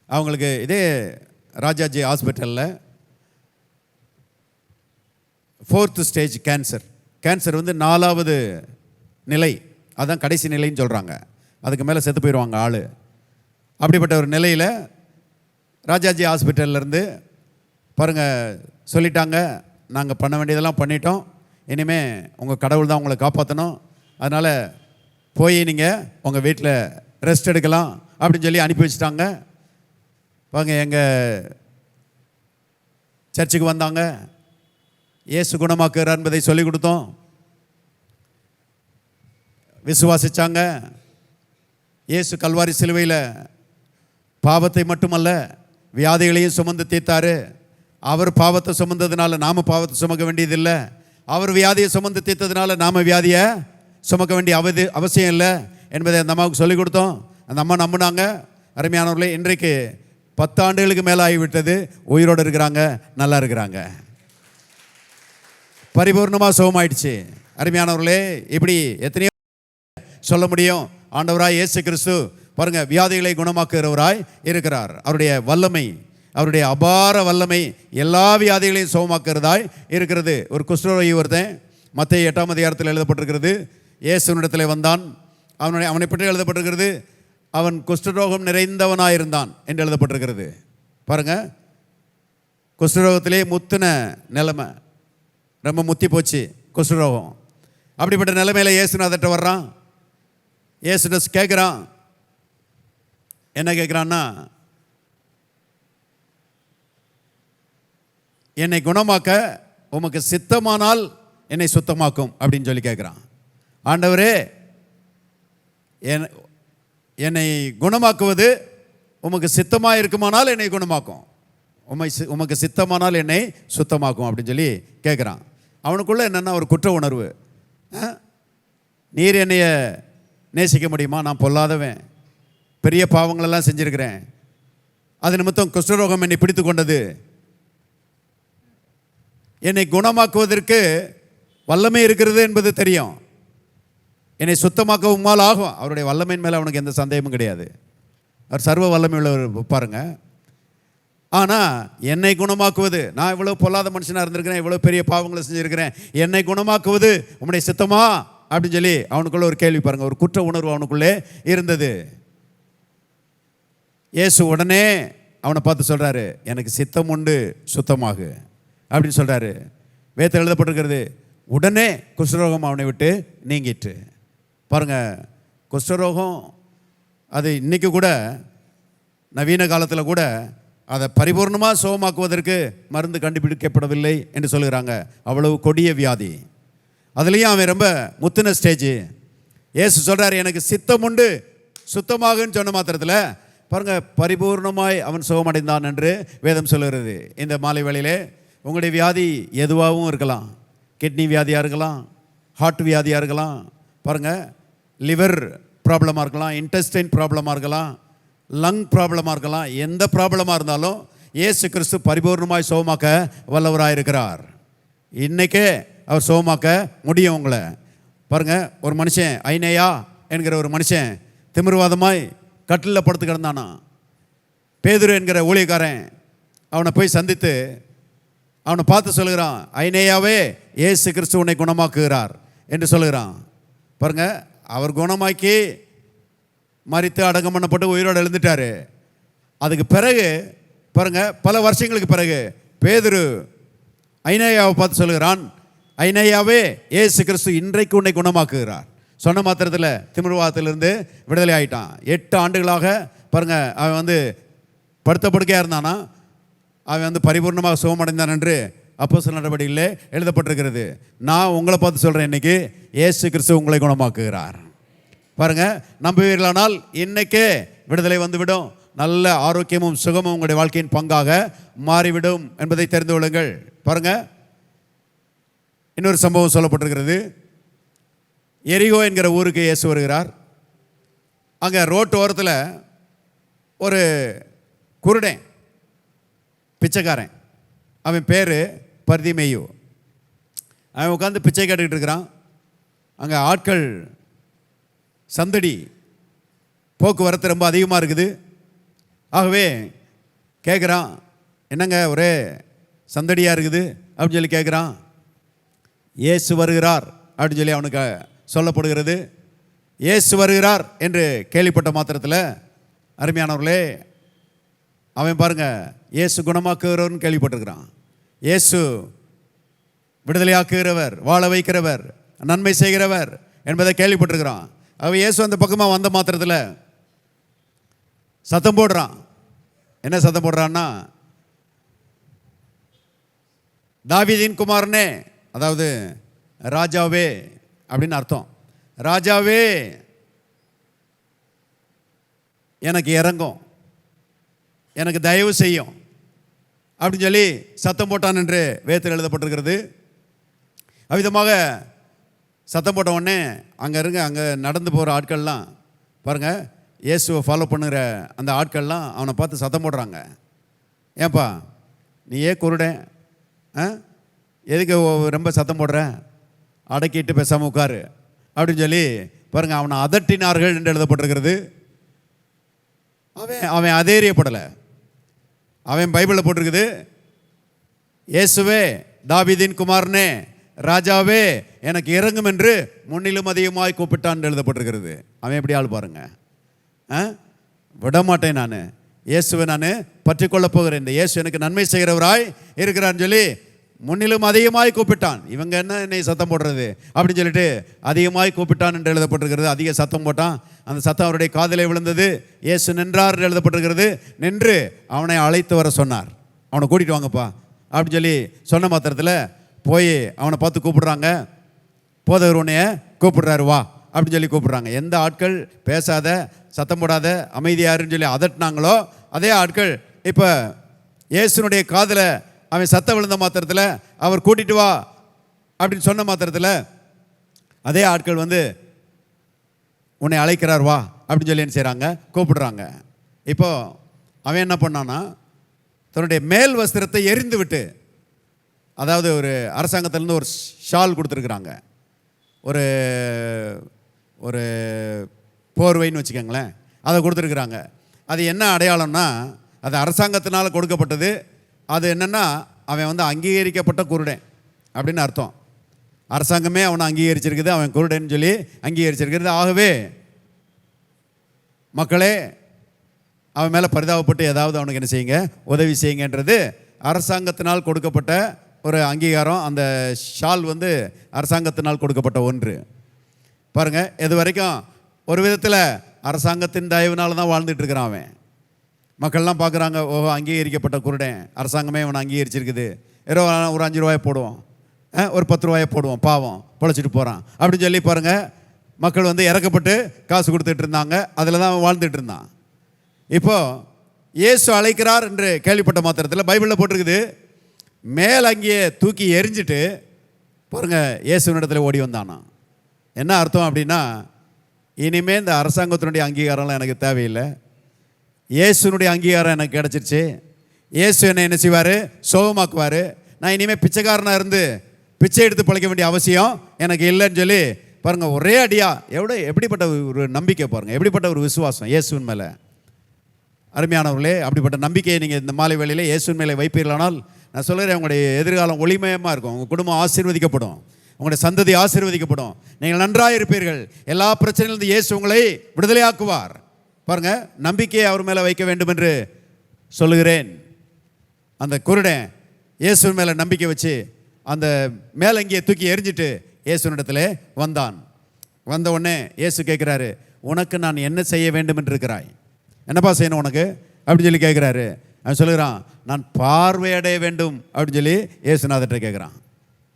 அவங்களுக்கு இதே ராஜாஜி ஹாஸ்பிட்டலில் 4th ஸ்டேஜ் கேன்சர், கேன்சர் வந்து 4வது நிலை, அதான் கடைசி நிலைன்னு சொல்கிறாங்க. அதுக்கு மேலே செத்து போயிடுவாங்க ஆள். அப்படிப்பட்ட ஒரு நிலையில் ராஜாஜி ஹாஸ்பிட்டல்லேருந்து பாருங்கள் சொல்லிட்டாங்க, நாங்கள் பண்ண வேண்டியதெல்லாம் பண்ணிட்டோம், இனிமேல் உங்கள் கடவுள் தான் உங்களை காப்பாற்றணும், அதனால் போய் நீங்கள் உங்கள் வீட்டில் ரெஸ்ட் எடுக்கலாம் அப்படின்னு சொல்லி அனுப்பி வச்சுட்டாங்க. பாருங்க, எங்கள் சர்ச்சுக்கு வந்தாங்க, இயேசு குணமாக்குறார் என்பதை சொல்லிக் கொடுத்தோம், விசுவாசித்தாங்க. இயேசு கல்வாரி சிலுவையில் பாவத்தை மட்டுமல்ல வியாதிகளையும் சுமந்து தீர்த்தார். அவர் பாவத்தை சுமந்ததுனால நாம் பாவத்தை சுமக்க வேண்டியதில்லை, அவர் வியாதியை சுமந்து தீர்த்ததுனால நாம் வியாதியை சுமக்க வேண்டிய அவசியம் இல்லை என்பதை அந்த அம்மாவுக்கு சொல்லிக் கொடுத்தோம். அந்த அம்மா நம்பினாங்க. அருமையானவர்களே, இன்றைக்கு 10 ஆண்டுகளுக்கு மேலே ஆகிவிட்டது, உயிரோடு இருக்கிறாங்க, நல்லா இருக்கிறாங்க, பரிபூர்ணமாக சுகமாயிடுச்சு. அருமையானவர்களே, இப்படி எத்தனையோ சொல்ல முடியும். ஆண்டவராய் இயேசு கிறிஸ்து பாருங்கள் வியாதிகளை குணமாக்குகிறவராய் இருக்கிறார். அவருடைய வல்லமை, அவருடைய அபார வல்லமை எல்லா வியாதிகளையும் சுகமாக்குறதாய் இருக்கிறது. ஒரு குஷ்டரோகி ஒருத்தன் மத்தேயு 8ஆம் அதிகாரத்தில் எழுதப்பட்டிருக்கிறது, இயேசுவினிடத்தில் வந்தான், அவனை பற்றி எழுதப்பட்டிருக்கிறது, அவன் குஷ்டரோகம் நிறைந்தவனாயிருந்தான் என்று எழுதப்பட்டிருக்கிறது. பாருங்கள், குஷ்டரோகத்திலே முத்தின நிலைமை, ரொம்ப முத்தி போச்சு குஷ்டரோகம். அப்படிப்பட்ட நிலைமையில் இயேசுநாதர்கிட்ட வர்றான். இயேசுட்ட கேட்குறான், என்ன கேட்குறான்னா, என்னை குணமாக்க உமக்கு சித்தமானால் என்னை சுத்தமாக்கும் அப்படின்னு சொல்லி கேட்குறான். ஆண்டவரே, என்னை குணமாக்குவது உமக்கு சித்தமாக இருக்குமானால் என்னை குணமாக்கும், உமக்கு சித்தமானால் என்னை சுத்தமாக்கும் அப்படின்னு சொல்லி கேட்குறான். அவனுக்குள்ளே என்னென்னா ஒரு குற்ற உணர்வு. நீர் என்னைய நேசிக்க முடியுமா? நான் பொல்லாதவன், பெரிய பாவங்களெல்லாம் செஞ்சுருக்கிறேன், அது நிமித்தம் குஷ்டரோகம் என்னை பிடித்து கொண்டது, என்னை குணமாக்குவதற்கு வல்லமை இருக்கிறது என்பது தெரியும், என்னை சுத்தமாக்க உம்மால் ஆகும். அவருடைய வல்லமையின் மேலே அவனுக்கு எந்த சந்தேகமும் கிடையாது, அவர் சர்வ வல்லமை உள்ளவர் பாருங்க. ஆனால் என்னை குணமாக்குவது, நான் இவ்வளோ பொல்லாத மனுஷனாக இருந்திருக்கிறேன், இவ்வளோ பெரிய பாவங்களை செஞ்சுருக்கிறேன், என்னை குணமாக்குவது உம்முடைய சித்தமா அப்படின்னு சொல்லி அவனுக்குள்ளே ஒரு கேள்வி பாருங்கள், ஒரு குற்ற உணர்வு அவனுக்குள்ளே இருந்தது. இயேசு உடனே அவனை பார்த்து சொல்கிறாரு, எனக்கு சித்தம் உண்டு, சுத்தமாகு அப்படின்னு சொல்கிறாரு. வேதத்தில் எழுதப்பட்டிருக்கிறது, உடனே குஷ்டரோகம் அவனை விட்டு நீங்கிட்டு. பாருங்கள், குஷ்டரோகம் அது இன்றைக்கி கூட நவீன காலத்தில் கூட அதை பரிபூர்ணமாக சுகமாக்குவதற்கு மருந்து கண்டுபிடிக்கப்படவில்லை என்று சொல்கிறாங்க. அவ்வளவு கொடிய வியாதி, அதுலேயும் அவன் ரொம்ப முத்தின ஸ்டேஜ். இயேசு சொல்கிறார், எனக்கு சித்தம் உண்டு, சுத்தமாகுன்னு சொன்ன மாத்திரத்தில் பாருங்கள் பரிபூர்ணமாய் அவன் சுகமடைந்தான் என்று வேதம் சொல்கிறது. இந்த மாலை வேளையிலே உங்களுடைய வியாதி எதுவாகவும் இருக்கலாம், கிட்னி வியாதியாக இருக்கலாம், ஹார்ட் வியாதியாக இருக்கலாம், பாருங்கள் லிவர் ப்ராப்ளமாக இருக்கலாம், இன்டெஸ்டைன் ப்ராப்ளமாக இருக்கலாம், லங் ப்ராப்ளமாக இருக்கலாம், எந்த ப்ராப்ளமாக இருந்தாலும் இயேசு கிறிஸ்து பரிபூர்ணமாய் சுகமாக்க வல்லவராக இருக்கிறார். இன்றைக்கே அவர் சுகமாக்க முடியும் உங்களை. பாருங்கள், ஒரு மனுஷன் ஐனேயா என்கிற ஒரு மனுஷன் திமிர்வாதமாய் கட்டிலில் படுத்து கிடந்தானா. பேதுரு என்கிற ஊழியக்காரன் அவனை போய் சந்தித்து அவனை பார்த்து சொல்கிறான், ஐனேயாவே இயேசு கிறிஸ்து உன்னை குணமாக்குகிறார் என்று சொல்கிறான். பாருங்கள், அவர் குணமாக்கி மரித்து அடக்கம் பண்ணப்பட்டு உயிரோடு எழுந்துட்டார். அதுக்கு பிறகு பாருங்கள், பல வருஷங்களுக்கு பிறகு பேதுரு ஐனேயாவை பார்த்து சொல்கிறான், ஐனேயாவே இயேசு கிறிஸ்து இன்றைக்கு உன்னை குணமாக்குகிறார். சொன்ன மாத்திரத்தில் திமிர்வாதத்திலிருந்து விடுதலை ஆகிட்டான். 8 ஆண்டுகளாக பாருங்கள் அவன் படுத்த படுக்கையாக இருந்தானா, அவன் பரிபூர்ணமாக சுகமடைந்தான் என்று அப்போஸ்தலர் நடவடிக்கையிலே எழுதப்பட்டிருக்கிறது. நான் உங்களை பார்த்து சொல்கிறேன், இன்றைக்கி இயேசு கிறிஸ்து உங்களை குணமாக்குகிறார். பாருங்கள், நம்புவீர்களானால் இன்றைக்கே விடுதலை வந்துவிடும், நல்ல ஆரோக்கியமும் சுகமும் உங்களுடைய வாழ்க்கையின் பங்காக மாறிவிடும் என்பதை தெரிந்து கொள்ளுங்கள். பாருங்கள், இன்னொரு சம்பவம் சொல்லப்பட்டிருக்கிறது. எரிகோ என்கிற ஊருக்கு இயேசு வருகிறார். அங்கே ரோட்டு ஓரத்தில் ஒரு குருடன் பிச்சைக்காரன், அவன் பேர் பர்திமேயு. அவன் உட்காந்து பிச்சை கேட்டுக்கிட்டு இருக்கிறான். அங்கே ஆட்கள் சந்தடி போக்குவரத்து ரொம்ப அதிகமாக இருக்குது. ஆகவே கேட்குறான், என்னங்க ஒரே சந்தடியாக இருக்குது அப்படின்னு சொல்லி கேட்குறான். இயேசு வருகிறார் அப்படின்னு சொல்லி அவனுக்கு சொல்லப்படுகிறது. இயேசு வருகிறார் என்று கேள்விப்பட்ட மாத்திரத்தில் அருமையானவர்களே, அவன் பாருங்க இயேசு குணமாக்குகிறவர்னு கேள்விப்பட்டிருக்கிறான். இயேசு விடுதலையாக்குகிறவர், வாழ வைக்கிறவர், நன்மை செய்கிறவர் என்பதை கேள்விப்பட்டிருக்கிறான். அவன் இயேசு அந்த பக்கமாக வந்த மாத்திரத்தில் சத்தம் போடுறான். என்ன சத்தம் போடுறான்னா, தாவீதின் குமாரனே, அதாவது ராஜாவே அப்படின்னு அர்த்தம். ராஜாவே எனக்கு இறங்கும், எனக்கு தயவு செய்யும் அப்படின்னு சொல்லி சத்தம் போட்டான் என்று வேதத்தில் எழுதப்பட்டிருக்கிறது. அவ்விதமாக சத்தம் போட்ட உடனே அங்கே நடந்து போகிற ஆட்கள்லாம் பாருங்கள், இயேசுவை ஃபாலோ பண்ணுகிற அந்த ஆட்கள்லாம் அவனை பார்த்து சத்தம் போடுறாங்க. ஏன்பா நீ ஏன் குருடன், எதுக்கு ரொம்ப சத்தம் போடுற, அடக்கிட்டு பேசாமல் உட்காரு அப்படின்னு சொல்லி பாருங்கள் அவனை அதட்டினார்கள் என்று எழுதப்பட்டிருக்கிறது. அவன் அதேரியப்படலை. அவன் பைபிளில் போட்டிருக்குது, இயேசுவே தாவீதின் குமாரனே, ராஜாவே எனக்கு இறங்கும் என்று முன்னிலும் அதிகமாய் கூப்பிட்டான் எழுதப்பட்டிருக்கிறது. அவன் எப்படி ஆள் பாருங்க, விடமாட்டேன், நான் இயேசுவை நான் பற்றி கொள்ளப் போகிறேன், இந்த இயேசு எனக்கு நன்மை செய்கிறவராய் இருக்கிறான்னு சொல்லி முன்னிலும் அதிகமாய் கூப்பிட்டான். இவங்க என்ன என்னை சத்தம் போடுறது அப்படின்னு சொல்லிட்டு அதிகமாய் கூப்பிட்டான் என்று எழுதப்பட்டிருக்கிறது. அதிக சத்தம் போட்டான், அந்த சத்தம் அவருடைய காதிலே விழுந்தது. இயேசு நின்றார் என்று எழுதப்பட்டிருக்கிறது. நின்று அவனை அழைத்து வர சொன்னார். அவனை கூட்டிகிட்டு வாங்கப்பா அப்படின்னு சொல்லி சொன்ன மாத்திரத்தில் போய் அவனை பார்த்து கூப்பிடுறாங்க. போதவர் உன்னைய கூப்பிடுறாரு வா அப்படின்னு சொல்லி கூப்பிடுறாங்க. எந்த ஆட்கள் பேசாத, சத்தம் போடாத, அமைதியாருன்னு சொல்லி அதட்டினாங்களோ அதே ஆட்கள் இப்போ இயேசுனுடைய காதில் அவன் சத்தம் விழுந்த மாத்திரத்தில் அவர் கூட்டிகிட்டு வா அப்படின்னு சொன்ன மாத்திரத்தில் அதே ஆட்கள் வந்து உன்னை அழைக்கிறார் வா அப்படின்னு சொல்லி என்ன செய்கிறாங்க, கூப்பிடுறாங்க. இப்போது அவன் என்ன பண்ணான்னா, தன்னுடைய மேல் வஸ்திரத்தை எரிந்து விட்டு, அதாவது ஒரு அரசாங்கத்திலேருந்து ஒரு ஷால் கொடுத்துருக்குறாங்க, ஒரு ஒரு போர்வைன்னு வச்சுக்கோங்களேன், அதை கொடுத்துருக்குறாங்க. அது என்ன அடையாளம்னா, அது அரசாங்கத்தினால் கொடுக்கப்பட்டது. அது என்னென்னா, அவன் வந்து அங்கீகரிக்கப்பட்ட குருடன் அப்படின்னு அர்த்தம். அரசாங்கமே அவனை அங்கீகரிச்சிருக்குது, அவன் குருடன்னு சொல்லி அங்கீகரிச்சிருக்கிறது. ஆகவே மக்களே அவன் மேலே பரிதாபப்பட்டு ஏதாவது அவனுக்கு என்ன செய்யுங்க, உதவி செய்யுங்கன்றது அரசாங்கத்தினால் கொடுக்கப்பட்ட ஒரு அங்கீகாரம். அந்த ஷால் வந்து அரசாங்கத்தினால் கொடுக்கப்பட்ட ஒன்று. பாருங்கள், இது வரைக்கும் ஒரு விதத்தில் அரசாங்கத்தின் தயவுனால தான் வாழ்ந்துட்டு இருக்கிறான் அவன். மக்கள்லாம் பார்க்குறாங்க, ஓஹோ அங்கீகரிக்கப்பட்ட குருடன், அரசாங்கமே அவனை அங்கீகரிச்சிருக்குது, ஏதோ ஒரு 5 ரூபாயை போடுவோம், ஒரு 10 ரூபாயை போடுவோம், பாவம் பொழைச்சிட்டு போகிறான் அப்படின்னு சொல்லி பாருங்கள் மக்கள் வந்து இறக்கப்பட்டு காசு கொடுத்துட்டு இருந்தாங்க. அதில் தான் அவன் வாழ்ந்துட்டு இருந்தான். இப்போது இயேசு அழைக்கிறார் என்று கேள்விப்பட்ட மாத்திரத்தில் பைபிளில் போட்டிருக்குது, மேல் அங்கேயே தூக்கி எரிஞ்சிட்டு பாருங்கள் இயேசுவினிடத்தில் ஓடி வந்தானா. என்ன அர்த்தம் அப்படின்னா, இனிமேல் இந்த அரசாங்கத்தினுடைய அங்கீகாரம்லாம் எனக்கு தேவையில்லை, இயேசுனுடைய அங்கீகாரம் எனக்கு கிடச்சிருச்சு. இயேசு என்னை என்ன செய்வார், சோகமாக்குவார். நான் இனிமேல் பிச்சைக்காரனாக இருந்து பிச்சை எடுத்து பழைக்க வேண்டிய அவசியம் எனக்கு இல்லைன்னு சொல்லி பாருங்கள் ஒரே அடியாக எப்படிப்பட்ட ஒரு நம்பிக்கை பாருங்கள், எப்படிப்பட்ட ஒரு விசுவாசம் இயேசுவின் மேலே. அருமையானவர்களே, அப்படிப்பட்ட நம்பிக்கையை நீங்கள் இந்த மாலை வேளையிலே இயேசுவின் மேலே வைப்பீர்களானால் நான் சொல்கிறேன், உங்களுடைய எதிர்காலம் ஒளிமயமாக இருக்கும், உங்கள் குடும்பம் ஆசீர்வதிக்கப்படும், உங்களுடைய சந்ததி ஆசீர்வதிக்கப்படும், நீங்கள் நன்றாக இருப்பீர்கள். எல்லா பிரச்சனையிலிருந்து இயேசு உங்களை விடுதலையாக்குவார். பாருங்கள், நம்பிக்கையை அவர் மேலே வைக்க வேண்டும் என்று சொல்லுகிறேன். அந்த குருடன் இயேசுவின் மேலே நம்பிக்கை வச்சு அந்த மேலங்கியை தூக்கி எரிஞ்சிட்டு இயேசுனிடத்தில் வந்தான். வந்த உடனே இயேசு கேட்குறாரு, உனக்கு நான் என்ன செய்ய வேண்டும் என்று இருக்கிறாய், என்னப்பா செய்யணும் உனக்கு அப்படின்னு சொல்லி கேட்குறாரு. அவன் சொல்லுகிறான், நான் பார்வையடைய வேண்டும் அப்படின்னு சொல்லி இயேசுநாதர்கிட்ட கேட்குறான்.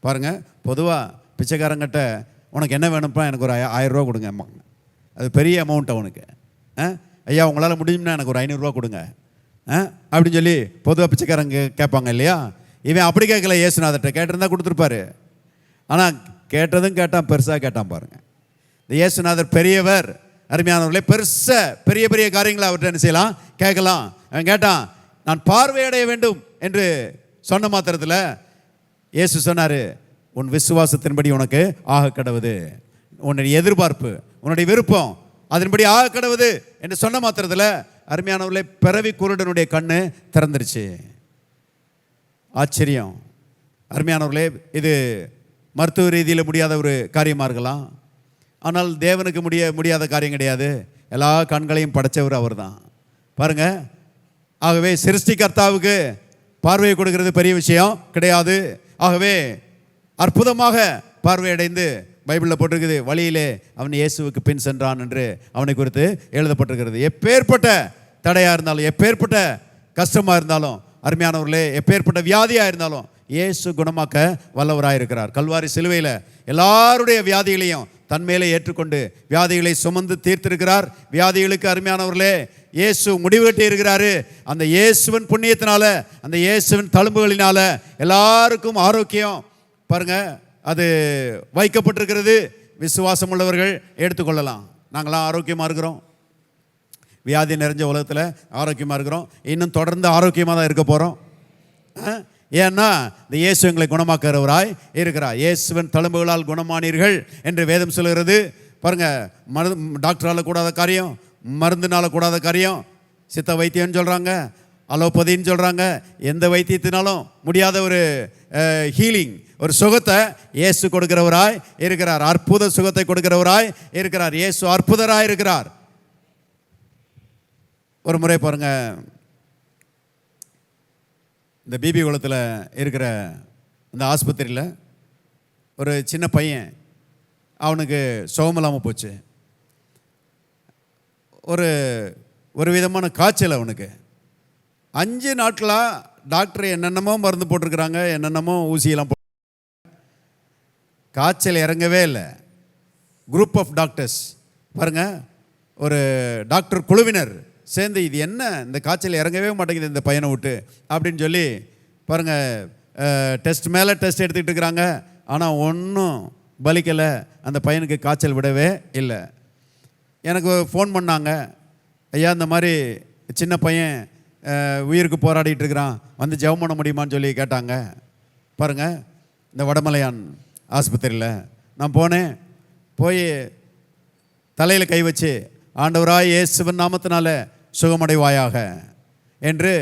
பாருங்கள், பொதுவாக பிச்சைக்காரங்கிட்ட உனக்கு என்ன வேணும்ப்பா, எனக்கு ஒரு 1000 ரூபா கொடுங்க, அது பெரிய அமௌண்ட் அவனுக்கு. ஐயா உங்களால் முடியும்னா எனக்கு ஒரு 500 ரூபா கொடுங்க அப்படின்னு சொல்லி பொதுவாக பிச்சைக்காரங்க கேட்பாங்க இல்லையா. இவன் அப்படி கேட்கல, இயேசுநாதர்கிட்ட கேட்டிருந்தா கொடுத்துருப்பாரு. ஆனால் கேட்டதும் கேட்டான், பெருசாக கேட்டான் பாருங்கள். இந்த இயேசுநாதர் பெரியவர். அருமையானவர்களே, பெரிய பெரிய காரியங்களை அவர்கிட்ட என்ன செய்யலாம், கேட்கலாம். அவன் கேட்டான், நான் பார்வையடைய வேண்டும் என்று சொன்ன மாத்திரத்தில் இயேசு சொன்னார், உன் விசுவாசத்தின்படி உனக்கு ஆக கடவுது, உன்னுடைய எதிர்பார்ப்பு, உன்னுடைய விருப்பம் அதன்படி ஆக கடவுது என்று சொன்ன மாத்திரத்தில் அருமையானவர்களே, பிறவி குருடனுடைய கண்ணு திறந்துருச்சு. ஆச்சரியம். அருமையானவர்களே, இது மருத்துவ ரீதியில் முடியாத ஒரு காரியமாக இருக்கலாம். ஆனால் தேவனுக்கு முடியாத காரியம் கிடையாது. எல்லா கண்களையும் படைத்தவர் அவர் தான் பாருங்கள். ஆகவே சிருஷ்டிகர்த்தாவுக்கு பார்வையை கொடுக்கிறது பெரிய விஷயம் கிடையாது. ஆகவே அற்புதமாக பார்வையடைந்து பைபிளில் போட்டிருக்குது, வழியிலே அவன் இயேசுவுக்கு பின் சென்றான் என்று அவனை குறித்து எழுதப்பட்டிருக்கிறது. எப்பேற்பட்ட தடையாக இருந்தாலும், எப்பேற்பட்ட கஷ்டமாக இருந்தாலும், அருமையானவர்களே, எப்பேற்பட்ட வியாதியாக இருந்தாலும் இயேசு குணமாக்க வல்லவராக இருக்கிறார். கல்வாரி சிலுவையில் எல்லாருடைய வியாதிகளையும் தன்மேலே ஏற்றுக்கொண்டு வியாதிகளை சுமந்து தீர்த்திருக்கிறார். வியாதிகளுக்கு அருமையானவர்களே இயேசு முடிவு கட்டி இருக்கிறாரு. அந்த இயேசுவின் புண்ணியத்தினால, அந்த இயேசுவின் தழும்புகளினால எல்லாருக்கும் ஆரோக்கியம் பாருங்க அது வைக்கப்பட்டிருக்கிறது. விசுவாசம் உள்ளவர்கள் எடுத்துக்கொள்ளலாம். நாங்களாம் ஆரோக்கியமாக இருக்கிறோம். வியாதி நிறைஞ்ச உலகத்தில் ஆரோக்கியமாக இருக்கிறோம். இன்னும் தொடர்ந்து ஆரோக்கியமாக தான் இருக்க போகிறோம். ஏன்னா இந்த இயேசு எங்களை குணமாக்குறவராய் இருக்கிறார். இயேசுவின் தழும்புகளால் குணமானீர்கள் என்று வேதம் சொல்கிறது. பாருங்கள், டாக்டரால் கூடாத காரியம், மருந்துனால கூடாத காரியம், சித்த வைத்தியம்னு சொல்கிறாங்க, அலோபதின்னு சொல்கிறாங்க. எந்த வைத்தியத்தினாலும் முடியாத ஒரு ஹீலிங், ஒரு சுகத்தை இயேசு கொடுக்கிறவராய் இருக்கிறார். அற்புத சுகத்தை கொடுக்கிறவராய் இருக்கிறார். இயேசு அற்புதராய் இருக்கிறார். ஒரு முறை பாருங்கள், இந்த பிபி குளத்தில் இருக்கிற இந்த ஆஸ்பத்திரியில் ஒரு சின்ன பையன், அவனுக்கு சுகமில்லாமல் போச்சு. ஒரு விதமான காய்ச்சல் அவனுக்கு. 5 நாட்களாக டாக்டர் என்னென்னமோ மருந்து போட்டிருக்கிறாங்க, என்னென்னமோ ஊசியெல்லாம் காய்ச்சல் இறங்கவே இல்லை. குரூப் ஆஃப் டாக்டர்ஸ் பாருங்கள், ஒரு டாக்டர் குழுவினர் சேர்ந்து இது என்ன இந்த காய்ச்சல் இறங்கவே மாட்டேங்குது இந்த பையனை விட்டு அப்படின்னு சொல்லி பாருங்கள் டெஸ்ட் மேலே டெஸ்ட் எடுத்துக்கிட்டு இருக்கிறாங்க. ஆனால் ஒன்றும் பலிக்கலை. அந்த பையனுக்கு காய்ச்சல் விடவே இல்லை. எனக்கு ஃபோன் பண்ணாங்க, ஐயா இந்த மாதிரி சின்ன பையன் உயிருக்கு போராடிட்டு இருக்கிறான், வந்து ஜெபம் பண்ண முடியுமான்னு சொல்லி கேட்டாங்க. பாருங்கள், இந்த வடமலையான் ஆஸ்பத்திரியில் நான் போனேன். போய் தலையில் கை வச்சு, ஆண்டவராய் இயேசுவின் நாமத்தினால சுகமடைவாயாக என்று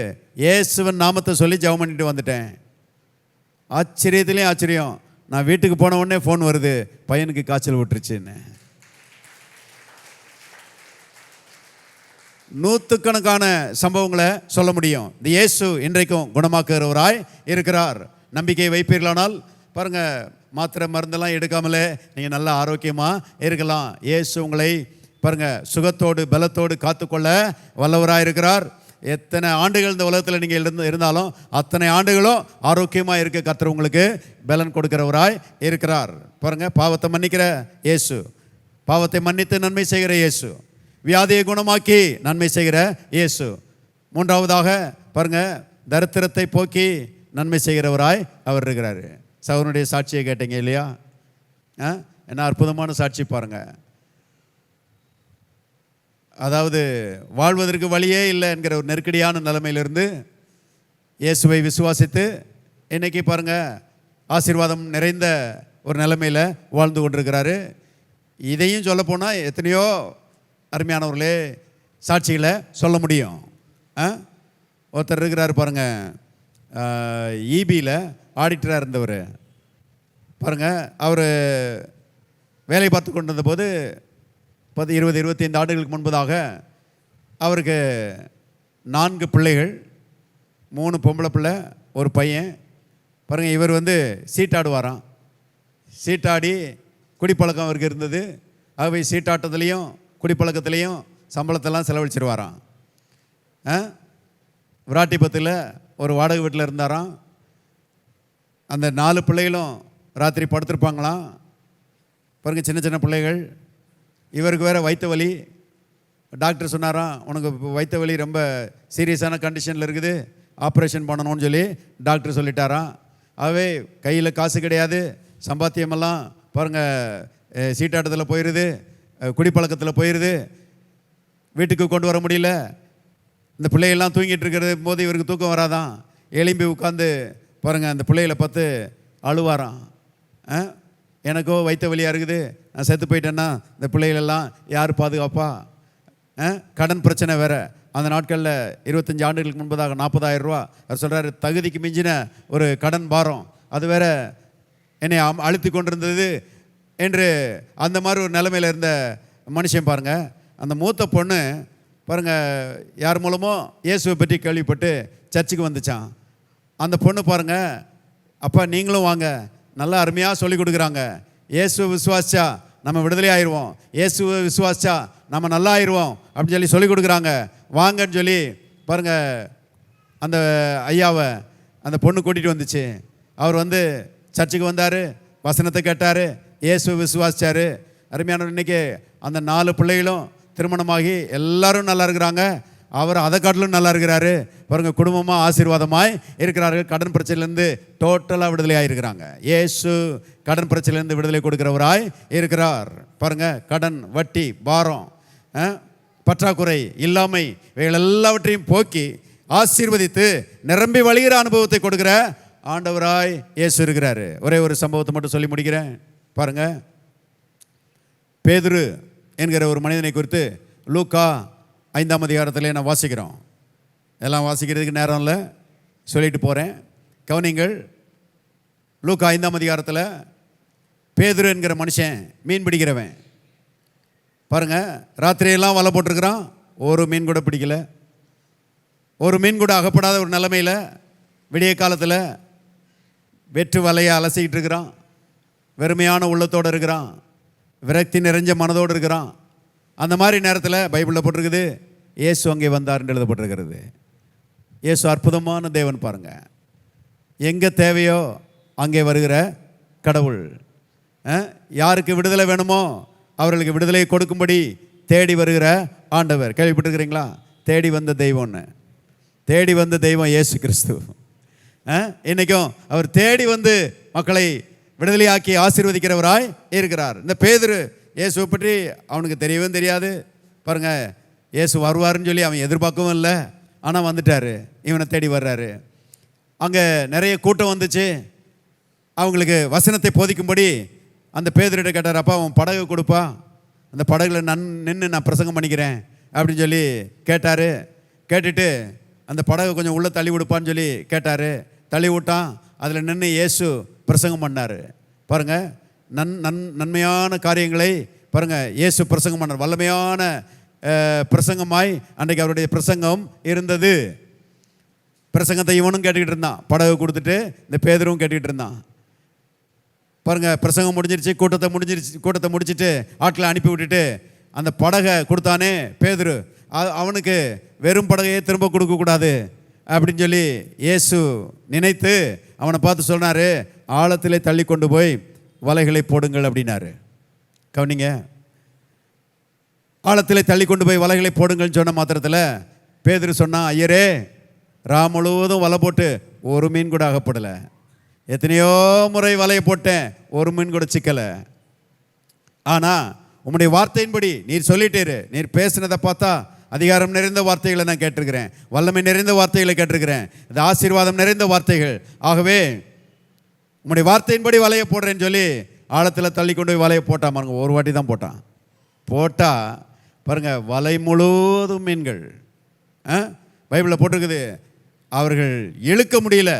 இயேசுவின் நாமத்தை சொல்லி ஜெபம் பண்ணிட்டு வந்துட்டேன். ஆச்சரியத்துலேயும் ஆச்சரியம், நான் வீட்டுக்கு போன உடனே ஃபோன் வருது, பையனுக்கு காய்ச்சல் விட்டுருச்சுன்னு. நூற்றுக்கணக்கான சம்பவங்களை சொல்ல முடியும். இந்த இயேசு இன்றைக்கும் குணமாக்குகிறவராய் இருக்கிறார். நம்பிக்கை வைப்பீர்களானால் பாருங்கள், மாத்திரை மருந்தெல்லாம் எடுக்காமலே நீங்கள் நல்லா ஆரோக்கியமாக இருக்கலாம். இயேசு உங்களை பாருங்கள் சுகத்தோடு பலத்தோடு காத்துக்கொள்ள வல்லவராக இருக்கிறார். எத்தனை ஆண்டுகள் இந்த உலகத்தில் நீங்கள் இருந்தாலும் அத்தனை ஆண்டுகளும் ஆரோக்கியமாக இருக்க கர்த்தர் உங்களுக்கு பலன் கொடுக்கிறவராய் இருக்கிறார். பாருங்கள், பாவத்தை மன்னிக்கிற இயேசு, பாவத்தை மன்னித்து நன்மை செய்கிற இயேசு, வியாதியை குணமாக்கி நன்மை செய்கிற இயேசு. மூன்றாவதாக பாருங்கள், தரித்திரத்தை போக்கி நன்மை செய்கிறவராய் அவர் இருக்கிறார். சகோதரனுடைய சாட்சியை கேட்டீங்க இல்லையா? என்ன அற்புதமான சாட்சி பாருங்கள். அதாவது வாழ்வதற்கு வழியே இல்லை என்கிற ஒரு நெருக்கடியான நிலைமையிலிருந்து இயேசுவை விசுவாசித்து இன்றைக்கி பாருங்கள் ஆசீர்வாதம் நிறைந்த ஒரு நிலைமையில் வாழ்ந்து கொண்டிருக்கிறாரு. இதையும் சொல்லப்போனால் எத்தனையோ அருமையானவர்களே சாட்சிகளை சொல்ல முடியும். ஒருத்தர் இருக்கிறார் பாருங்கள், ஈபியில் ஆடிட்டராக இருந்தவர் பாருங்கள். அவர் வேலை பார்த்து கொண்டு இருந்தபோது 20-25 ஆண்டுகளுக்கு முன்பதாக அவருக்கு 4 பிள்ளைகள், 3 பொம்பளை பிள்ளை, ஒரு பையன். பாருங்கள், இவர் சீட்டாடுவாராம். சீட்டாடி குடிப்பழக்கம் அவருக்கு இருந்தது. ஆகவே சீட்டாட்டத்துலேயும் குடிப்பழக்கத்துலேயும் சம்பளத்தெல்லாம் செலவழிச்சிருவாராம். விராட்டிபத்தில் ஒரு வாடகை வீட்டில் இருந்தாராம். அந்த 4 பிள்ளைகளும் ராத்திரி படுத்திருப்பாங்களாம். பாருங்கள், சின்ன சின்ன பிள்ளைகள். இவருக்கு வேறு வயிற்று வலி. டாக்டர் சொன்னாராம், உனக்கு வயிற்று வலி ரொம்ப சீரியஸான கண்டிஷனில் இருக்குது, ஆப்ரேஷன் பண்ணணும்னு சொல்லி டாக்டர் சொல்லிட்டாராம். ஆகவே கையில் காசு கிடையாது, சம்பாத்தியமெல்லாம் பாருங்கள் சீட்டாட்டத்தில் போயிடுது, குடிப்பழக்கத்தில் போயிடுது, வீட்டுக்கு கொண்டு வர முடியல. இந்த பிள்ளைகள்லாம் தூங்கிட்டு இருக்கிறது போது இவருக்கு தூக்கம் வராதான். எலும்பி உட்காந்து பாருங்கள் அந்த பிள்ளைகளை பார்த்து அழுவாராம். எனக்கோ வயிற்று வலியாக இருக்குது, நான் செத்து போயிட்டேன்னா இந்த பிள்ளைகளெல்லாம் யார் பாதுகாப்பா? கடன் பிரச்சனை வேறு. அந்த நாட்களில் 25 ஆண்டுகளுக்கு முன்பதாக 40,000 ரூபா அவர் சொல்கிறார், தகுதிக்கு மிஞ்சின ஒரு கடன் பாரம். அது வேற என்னை அழுத்தி கொண்டிருந்தது என்று அந்த மாதிரி ஒரு நிலைமையில் இருந்த மனுஷன் பாருங்கள். அந்த மூத்த பொண்ணு பாருங்கள், யார் மூலமோ இயேசுவை பற்றி கேள்விப்பட்டு சர்ச்சுக்கு வந்துச்சான். அந்த பொண்ணு பாருங்கள், அப்பா நீங்களும் வாங்க, நல்லா அருமையாக சொல்லி கொடுக்குறாங்க. இயேசுவை விசுவாசிச்சா நம்ம விடுதலை ஆயிடுவோம், இயேசுவை விசுவாசிச்சா நம்ம நல்லா ஆயிடுவோம் அப்படின்னு சொல்லி கொடுக்குறாங்க. வாங்கன்னு சொல்லி பாருங்கள், அந்த ஐயாவை அந்த பொண்ணு கூட்டிகிட்டு வந்துச்சு. அவர் வந்து சர்ச்சுக்கு வந்தார், வசனத்தை கேட்டார், இயேசுவை விசுவாசித்தார். அருமையான இன்றைக்கி அந்த 4 பிள்ளைகளும் திருமணமாகி எல்லாரும் நல்லா இருக்கிறாங்க. அவர் அதை காட்டிலும் நல்லா இருக்கிறாரு பாருங்கள். குடும்பமாக ஆசீர்வாதமாய் இருக்கிறார்கள். கடன் பிரச்சனையிலேருந்து டோட்டலாக விடுதலையாக இருக்கிறாங்க. இயேசு கடன் பிரச்சனையிலேருந்து விடுதலை கொடுக்கிறவராய் இருக்கிறார் பாருங்கள். கடன், வட்டி, பாரம், பற்றாக்குறை, இல்லாமை இவைகள் எல்லாவற்றையும் போக்கி ஆசீர்வதித்து நிரம்பி வழிகிற அனுபவத்தை கொடுக்குற ஆண்டவராய் இயேசு இருக்கிறாரு. ஒரே ஒரு சம்பவத்தை மட்டும் சொல்லி முடிக்கிறேன் பாருங்கள். பேதுரு என்கிற ஒரு மனிதனை குறித்து லூக்கா 5ஆம் அதிகாரத்தில் நான் வாசிக்கிறோம். எல்லாம் வாசிக்கிறதுக்கு நேரம் இல்லை, சொல்லிட்டு போகிறேன், கவனிங்கள். லூக்கா 5ஆம் அதிகாரத்தில் பேதுரு என்கிற மனுஷன் மீன் பிடிக்கிறவன் பாருங்கள். ராத்திரியெல்லாம் வலை போட்டிருக்கிறான், ஒரு மீன் கூட பிடிக்கல. ஒரு மீன் கூட அகப்படாத ஒரு நிலைமையில் விடிய காலத்தில் வெற்று வலையை அலசிக்கிட்டு இருக்கிறான். வெறுமையான உள்ளத்தோடு இருக்கிறான், விரக்தி நிறைஞ்ச மனதோடு இருக்கிறான். அந்த மாதிரி நேரத்தில் பைபிளில் போட்டிருக்குது, இயேசு அங்கே வந்தார்ன்னு எழுதப்பட்டிருக்கிறது. இயேசு அற்புதமான தேவன் பாருங்கள். எங்கே தேவையோ அங்கே வருகிற கடவுள். யாருக்கு விடுதலை வேணுமோ அவர்களுக்கு விடுதலையை கொடுக்கும்படி தேடி வருகிற ஆண்டவர். கேள்விப்பட்டிருக்கிறீங்களா? தேடி வந்த தெய்வம்னு. தேடி வந்த தெய்வம் இயேசு கிறிஸ்து. இன்றைக்கும் அவர் தேடி வந்து மக்களை விடுதலையாக்கி ஆசீர்வதிக்கிறவராய் இருக்கிறார். இந்த பேதுரு இயேசுவை பற்றி அவனுக்கு தெரியவும் தெரியாது பாருங்கள். இயேசு வருவாருன்னு சொல்லி அவன் எதிர்பார்க்கவும் இல்லை, ஆனால் வந்துட்டார், இவனை தேடி வர்றாரு. அங்கே நிறைய கூட்டம் வந்துச்சு. அவங்களுக்கு வசனத்தை போதிக்கும்படி அந்த பேதுருட்ட கேட்டார், அப்பா அவன் படகு கொடுப்பா, அந்த படகுல நின்று நான் பிரசங்கம் பண்ணிக்கிறேன் அப்படின்னு சொல்லி கேட்டார். கேட்டுட்டு அந்த படகை கொஞ்சம் உள்ளே தள்ளி விடுப்பான்னு சொல்லி கேட்டார். தள்ளி விட்டான். அதில் நின்று இயேசு பிரசங்கம் பண்ணார் பாருங்கள். நன்மையான காரியங்களை பாருங்கள் இயேசு பிரசங்கம் பண்ணார். வல்லமையான பிரசங்கமாய் அன்றைக்கு அவருடைய பிரசங்கம் இருந்தது. பிரசங்கத்தை இவனும் கேட்டுக்கிட்டு இருந்தான், படகு கொடுத்துட்டு இந்த பேதுருவும் கேட்டுக்கிட்டு இருந்தான் பாருங்கள். பிரசங்கம் முடிஞ்சிருச்சு, கூட்டத்தை முடிச்சுட்டு ஆட்களை அனுப்பி விட்டுட்டு அந்த படகை கொடுத்தானே பேதுரு, அவனுக்கு வெறும் படகையே திரும்ப கொடுக்கக்கூடாது அப்படின்னு சொல்லி இயேசு நினைத்து அவனை பார்த்து சொன்னார், ஆழத்திலே தள்ளி கொண்டு போய் வலைகளை போடுங்கள் அப்படின்னாரு. கவனிங்க, ஆழத்திலே தள்ளி கொண்டு போய் வலைகளை போடுங்கள்னு சொன்ன மாத்திரத்தில் பேதுரு சொன்னான், ஐயரே ரா முழுவதும் வலை போட்டு ஒரு மீன் கூட அகப்படலை. எத்தனையோ முறை வலையை போட்டேன், ஒரு மீன் கூட சிக்கலை. ஆனால் உம்முடைய வார்த்தையின்படி நீர் சொல்லிட்டீரு, நீர் பேசினதை பார்த்தா அதிகாரம் நிறைந்த வார்த்தைகளை நான் கேட்டிருக்கிறேன், வல்லமை நிறைந்த வார்த்தைகளை கேட்டிருக்கிறேன், இது ஆசீர்வாதம் நிறைந்த வார்த்தைகள். ஆகவே உம்முடைய வார்த்தையின்படி வலையை போடுறேன்னு சொல்லி ஆழத்தில் தள்ளி கொண்டு போய் வலையை போட்டான் பாருங்க. ஒரு வாட்டி தான் போட்டான். போட்டால் பாருங்கள் வலை முழுவதும் மீன்கள். பைபிளில் போட்டிருக்குது, அவர்கள் இழுக்க முடியல,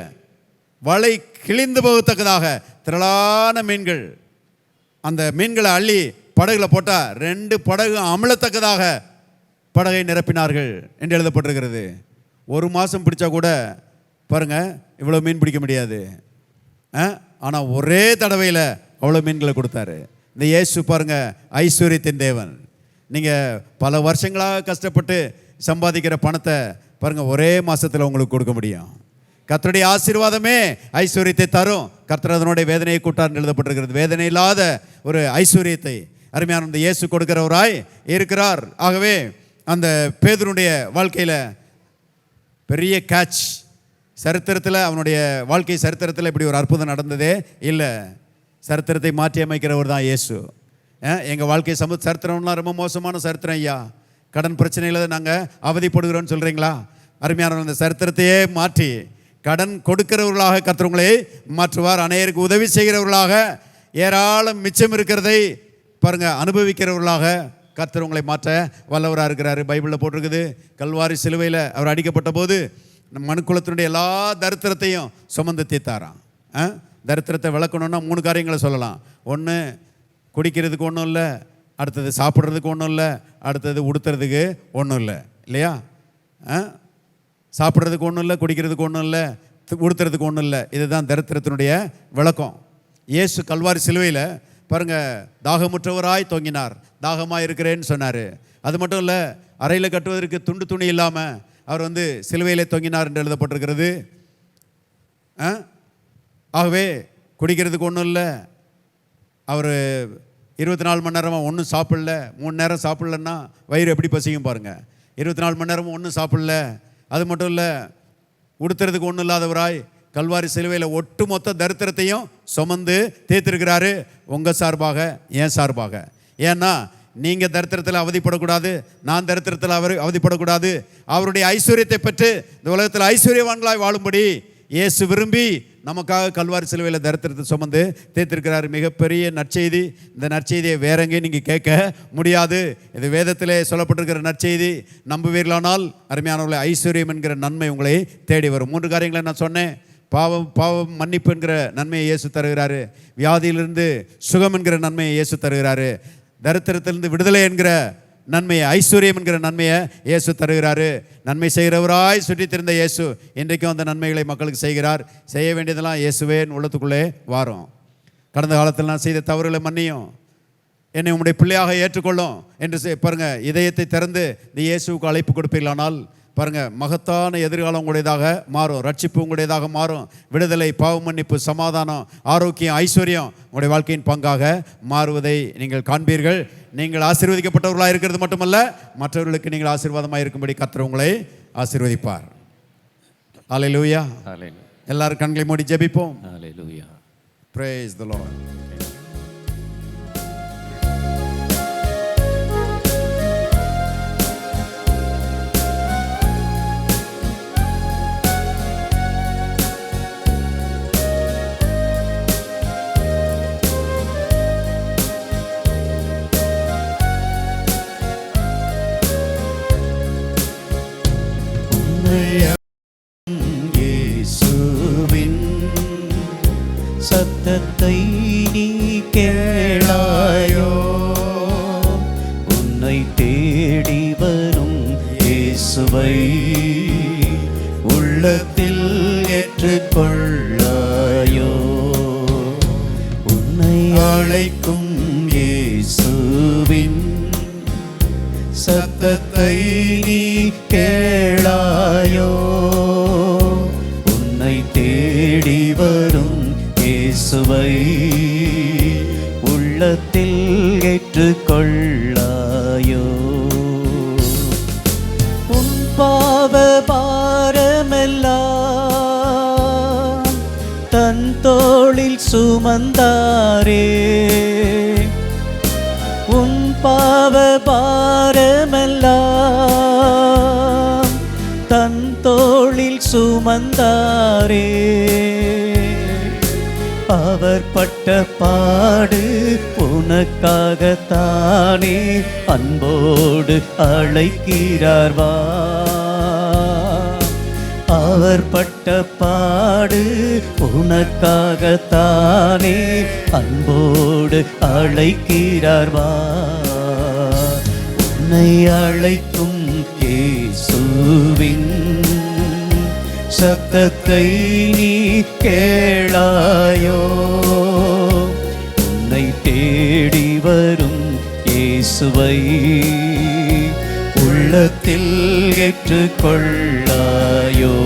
வலை கிழிந்து போகத்தக்கதாக திரளான மீன்கள். அந்த மீன்களை அள்ளி படகுல போட்டால் 2 படகு அமலத்தக்கதாக படகை நிரப்பினார்கள் என்று எழுதப்பட்டிருக்கிறது. 1 மாதம் பிடிச்சா கூட பாருங்கள் இவ்வளோ மீன் பிடிக்க முடியாது. ஆனால் ஒரே தடவையில் அவ்வளோ மீன்களை கொடுத்தாரு. இந்த இயேசு பாருங்கள் ஐஸ்வர்யத்தின் தேவன். நீங்கள் பல வருஷங்களாக கஷ்டப்பட்டு சம்பாதிக்கிற பணத்தை பாருங்கள் ஒரே மாதத்தில் உங்களுக்கு கொடுக்க முடியும். கர்த்தருடைய ஆசீர்வாதமே ஐஸ்வர்யத்தை தரும். கர்த்தர் அதனுடைய வேதனையை கூட்டார்னு எழுதப்பட்டிருக்கிறது. வேதனை இல்லாத ஒரு ஐஸ்வர்யத்தை அருமையான இந்த இயேசு கொடுக்கிறவராய் இருக்கிறார். ஆகவே அந்த பேதுருடைய வாழ்க்கையில் பெரிய கேட்ச். சரித்திரத்தில் அவனுடைய வாழ்க்கை சரித்திரத்தில் இப்படி ஒரு அற்புதம் நடந்ததே இல்லை. சரித்திரத்தை மாற்றி அமைக்கிறவர் தான் இயேசு. எங்கள் வாழ்க்கை சரித்திரம்லாம் ரொம்ப மோசமான சரித்திரம் ஐயா, கடன் பிரச்சனையில் நாங்கள் அவதிப்படுகிறோன்னு சொல்கிறீங்களா? அருமையான அந்த சரித்திரத்தையே மாற்றி கடன் கொடுக்கிறவர்களாக கர்த்தர் உங்களை மாற்றுவார். அநேகருக்கு உதவி செய்கிறவர்களாக, ஏராளம் மிச்சம் இருக்கிறதை பாருங்கள் அனுபவிக்கிறவர்களாக கர்த்தர் உங்களை மாற்ற வல்லவராக இருக்கிறார். பைபிளில் போட்டிருக்குது, கல்வாரி சிலுவையில் அவர் அடிக்கப்பட்ட போது மனுக்குலத்தினுடைய எல்லா தரித்திரத்தையும் சுமந்து தீர்த்தாராம். தரித்திரத்தை விளக்கணுன்னா 3 காரியங்களை சொல்லலாம். ஒன்று, குடிக்கிறதுக்கு ஒன்றும் இல்லை, அடுத்தது சாப்பிட்றதுக்கு ஒன்றும் இல்லை, அடுத்தது உடுத்துறதுக்கு ஒன்றும் இல்லை, இல்லையா? சாப்பிட்றதுக்கு ஒன்றும் இல்லை, குடிக்கிறதுக்கு ஒன்றும் இல்லை, உடுத்துறதுக்கு ஒன்றும் இல்லை. இதுதான் தரித்திரத்தினுடைய விளக்கம். இயேசு கல்வாரி சிலுவையில் பாருங்கள், தாகமுற்றவராய் தொங்கினார், தாகமாக இருக்கிறேன்னு சொன்னார். அது மட்டும் இல்லை, அறையில் கட்டுவதற்கு துணி இல்லாமல் அவர் சிலுவையிலே தொங்கினார் என்று எழுதப்பட்டிருக்கிறது. ஆகவே குடிக்கிறதுக்கு ஒன்றும் இல்லை, அவர் 24 மணி நேரமாக ஒன்றும் சாப்பிடல. 3 நேரம் சாப்பிட்லன்னா வயிறு எப்படி பசிக்கும் பாருங்கள். 24 மணி நேரமும் ஒன்றும் சாப்பிடல. அது மட்டும் இல்லை, உடுத்துறதுக்கு ஒன்றும் இல்லாதவராய் கல்வாரி சிலுவையில் ஒட்டுமொத்த தரித்திரத்தையும் சுமந்து தேர்த்திருக்கிறாரு, உங்கள் சார்பாக, என் சார்பாக. ஏன்னா நீங்கள் தரித்திரத்தில் அவதிப்படக்கூடாது, நான் தரித்திரத்தில் அவதிப்படக்கூடாது. அவருடைய ஐஸ்வர்யத்தை பெற்று இந்த உலகத்தில் ஐஸ்வர்யவான்களாய் வாழும்படி இயேசு விரும்பி நமக்காக கல்வாரி சிலுவையில் தரித்திரத்தை சுமந்து தேர்த்திருக்கிறார். மிகப்பெரிய நற்செய்தி. இந்த நற்செய்தியை வேற எங்கேயும் நீங்கள் கேட்க முடியாது. இது வேதத்திலே சொல்லப்பட்டிருக்கிற நற்செய்தி. நம்புவீர்களானால் அருமையானவர்களை, ஐஸ்வர்யம் என்கிற நன்மை உங்களை தேடி வரும். 3 காரியங்களை நான் சொன்னேன். பாவம் மன்னிப்பு என்கிற நன்மையை இயேசு தருகிறாரு. வியாதியிலிருந்து சுகம் என்கிற நன்மையை இயேசு தருகிறாரு. தரித்திரத்திலிருந்து விடுதலை என்கிற நன்மையை, ஐஸ்வர்யம் என்கிற நன்மையை இயேசு தருகிறாரு. நன்மை செய்கிறவராய் சுற்றி திரிந்த இயேசு இன்றைக்கும் அந்த நன்மைகளை மக்களுக்கு செய்கிறார். செய்ய வேண்டியதெல்லாம் இயேசுவே உள்ளத்துக்குள்ளே வாரும். கடந்த காலத்தில் நான் செய்த தவறுகளை மன்னியும், என்னை உம்முடைய பிள்ளையாக ஏற்றுக்கொள்ளும் என்று பாருங்கள், இதயத்தை திறந்து இந்த இயேசுவுக்கு அழைப்பு கொடுப்பீர்களானால் பாருங்கள், மகத்தான எதிர்காலம் உங்களுடையதாக மாறும். ரட்சிப்பு உங்களுடையதாக மாறும். விடுதலை, பாவ மன்னிப்பு, சமாதானம், ஆரோக்கியம், ஐஸ்வர்யம் உங்களுடைய வாழ்க்கையின் பங்காக மாறுவதை நீங்கள் காண்பீர்கள். நீங்கள் ஆசீர்வதிக்கப்பட்டவர்களாக இருக்கிறது மட்டுமல்ல, மற்றவர்களுக்கு நீங்கள் ஆசீர்வாதமாக இருக்கும்படி கர்த்தர் உங்களை ஆசீர்வதிப்பார். ஹல்லேலூயா. எல்லாரும் கண்களை மூடி ஜெபிப்போம். ஹல்லேலூயா. Praise the Lord. இயேசுவின் சத்தத்தை நீ கேளாயோ? உன்னை தேடி வரும் இயேசுவை உள்ளத்தில் ஏற்றுக்கொள்ளாயோ? உன்னை அழைக்கும் இயேசுவின் சத்தத்தை நீ கேளாயோ? உன்னை தேடி வரும் இயேசுவை உள்ளத்தில் ஏற்றுக்கொள்ளாயோ? உன் பாவ பாரமெல்லாம் தன் தோளில் சுமந்தாரே. உன் பாவ பாரமெல்லாம் தன் தோளில் சுமந்தாரே. அவர் பட்ட பாடு உனக்காகத்தானே அன்போடு அழைக்கிறார் வா. அவர் பட்ட பாடு உனக்காகத்தானே அன்போடு அழைக்கிறார் வா. உன்னை அழைக்கும் இயேசுவின் சத்தத்தை நீ கேளாயோ? உன்னை தேடி வரும் இயேசுவை உள்ளத்தில் ஏற்றுக்கொள்ளாயோ?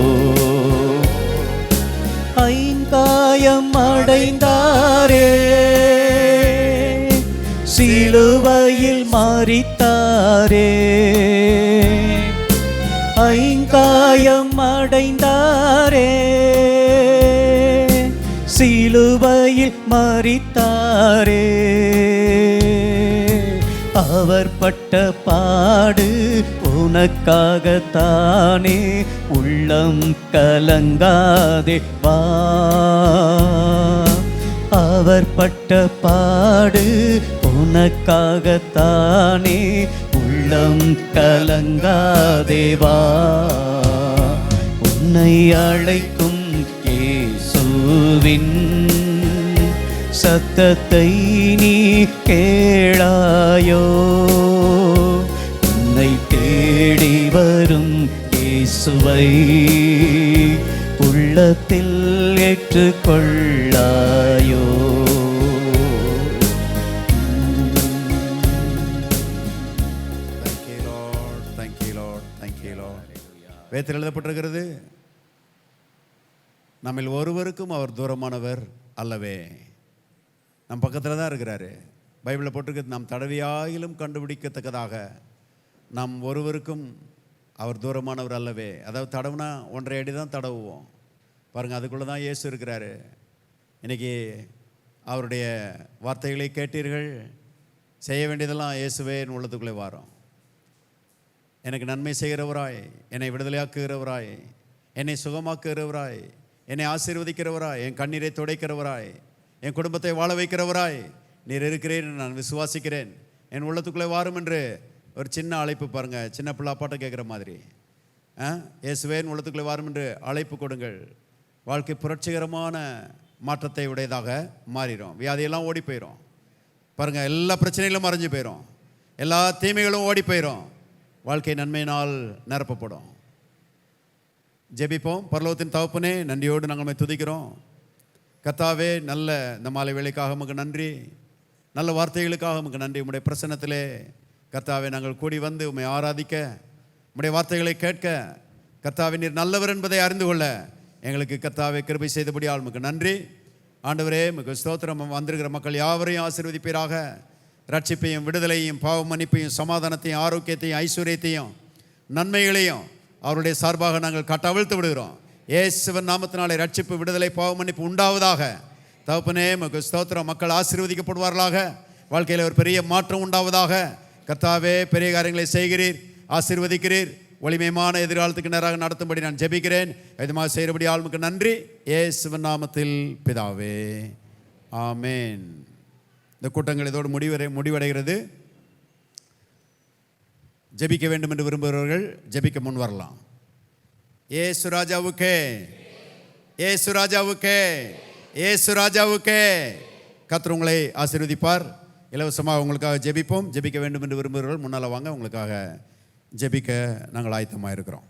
ஐங்காயம் அடைந்தாரே, சிலுவையில் மரித்தாரே. ஐங்காயம் அடைந்தாரே, சிலுவையில் மரித்தாரே. அவர் பட்ட பாடு உனக்காகத்தானே உள்ளம் கலங்காதே வா. அவர் பட்ட பாடு உனக்காகத்தானே உள்ளம் கலங்காதே வா. உன்னை அழைக்கும் இயேசுவின் சத்தத்தை நீ கேளாயோ? உன்னை தேடி வரும் இயேசுவை உள்ளத்தில் ஏற்றுக்கொள்ளாயோ? Thank you, Lord. Thank you, Lord. Thank you, Lord. வேதத்தில் எழுதப்பட்டிருக்கிறது, நம்மில் ஒருவருக்கும் அவர் தூரமானவர் அல்லவே. நம் பக்கத்தில் தான் இருக்கிறாரு. பைபிளில் போட்டிருக்கிறது, நாம் தடவியாயிலும் கண்டுபிடிக்கத்தக்கதாக நாம் ஒருவருக்கும் அவர் தூரமானவர் அல்லவே. அதாவது தடவுனா 1.5 அடி தான் தடவுவோம் பாருங்கள், அதுக்குள்ளே தான் இயேசு இருக்கிறாரு. இன்றைக்கி அவருடைய வார்த்தைகளை கேட்டீர்கள், செய்ய வேண்டியதெல்லாம் இயேசுவே என் உள்ளத்துக்குள்ளே வாரோம். எனக்கு நன்மை செய்கிறவராய், என்னை விடுதலையாக்குகிறவராய், என்னை சுகமாக்குகிறவராய், என்னை ஆசீர்வதிக்கிறவராய், என் கண்ணீரை துடைக்கிறவராய், என் குடும்பத்தை வாழ வைக்கிறவராய் நீர் இருக்கிறேன், நான் விசுவாசிக்கிறேன், என் உள்ளத்துக்குள்ளே வாரும் என்று ஒரு சின்ன அழைப்பு பாருங்கள். சின்ன பிள்ளை அப்பாட்ட கேட்குற மாதிரி, இயேசுவே என் உள்ளத்துக்குள்ளே வாரும் என்று அழைப்பு கொடுங்கள். வாழ்க்கை புரட்சிகரமான மாற்றத்தை உடையதாக மாறிடும். வியாதியெல்லாம் ஓடி போயிடும் பாருங்கள், எல்லா பிரச்சனைகளும் மறைஞ்சு போயிடும், எல்லா தீமைகளும் ஓடி போயிடும், வாழ்க்கை நன்மையினால் நிரப்பப்படும். ஜெபிப்போம். பரலோகத்தின் தகப்பனே, நன்றியோடு நாங்கள் துதிக்கிறோம். கர்த்தாவே, நல்ல இந்த மாலை வேளைக்காக உமக்கு நன்றி, நல்ல வார்த்தைகளுக்காக உமக்கு நன்றி. உம்முடைய பிரசன்னத்திலே கர்த்தாவே நாங்கள் கூடி வந்து உம்மை ஆராதிக்க, உம்முடைய வார்த்தைகளை கேட்க, கர்த்தாவே நீர் நல்லவர் என்பதை அறிந்து கொள்ள எங்களுக்கு கர்த்தாவே கிருபை செய்தபடியால் உமக்கு நன்றி. ஆண்டவரே, உமக்கு ஸ்தோத்திரம். வந்திருக்கிற மக்கள் யாவரையும் ஆசீர்வதிப்பீராக. ரட்சிப்பையும் விடுதலையும் பாவ மன்னிப்பையும் சமாதானத்தையும் ஆரோக்கியத்தையும் ஐஸ்வர்யத்தையும் நன்மைகளையும் அவருடைய சார்பாக நாங்கள் கட்டவிழ்த்து விடுகிறோம். இயேசுவின் நாமத்தினாலே ரட்சிப்பு, விடுதலை, பாவ மன்னிப்பு உண்டாவதாக. தகப்பனே, உமக்கு ஸ்தோத்திரம். மக்கள் ஆசீர்வதிக்கப்படுவார்களாக. வாழ்க்கையில் ஒரு பெரிய மாற்றம் உண்டாவதாக. கர்த்தாவே, பெரிய காரியங்களை செய்கிறீர், ஆசீர்வதிக்கிறீர். ஒளிமயமான எதிர்காலத்துக்கு நேராக நடத்தும்படி நான் ஜெபிக்கிறேன். இதுமாக செய்கிறபடி ஆளுமுக்கு நன்றி. இயேசுவின் நாமத்தில் பிதாவே, ஆமேன். இந்த கூட்டங்கள் இதோடு முடிவடைகிறது. ஜெபிக்க வேண்டும் என்று விரும்புகிறவர்கள் ஜெபிக்க முன் வரலாம். இயேசு ராஜாவுக்கே, இயேசு ராஜாவுக்கே, இயேசு ராஜாவுக்கே. கர்த்தர் உங்களை ஆசீர்வதிப்பார். இலவசமாக உங்களுக்காக ஜெபிப்போம். ஜெபிக்க வேண்டும் என்று விரும்புகிறவர்கள் முன்னால் வாங்க, உங்களுக்காக ஜெபிக்க நாங்கள் ஆயத்தமாக இருக்கிறோம்.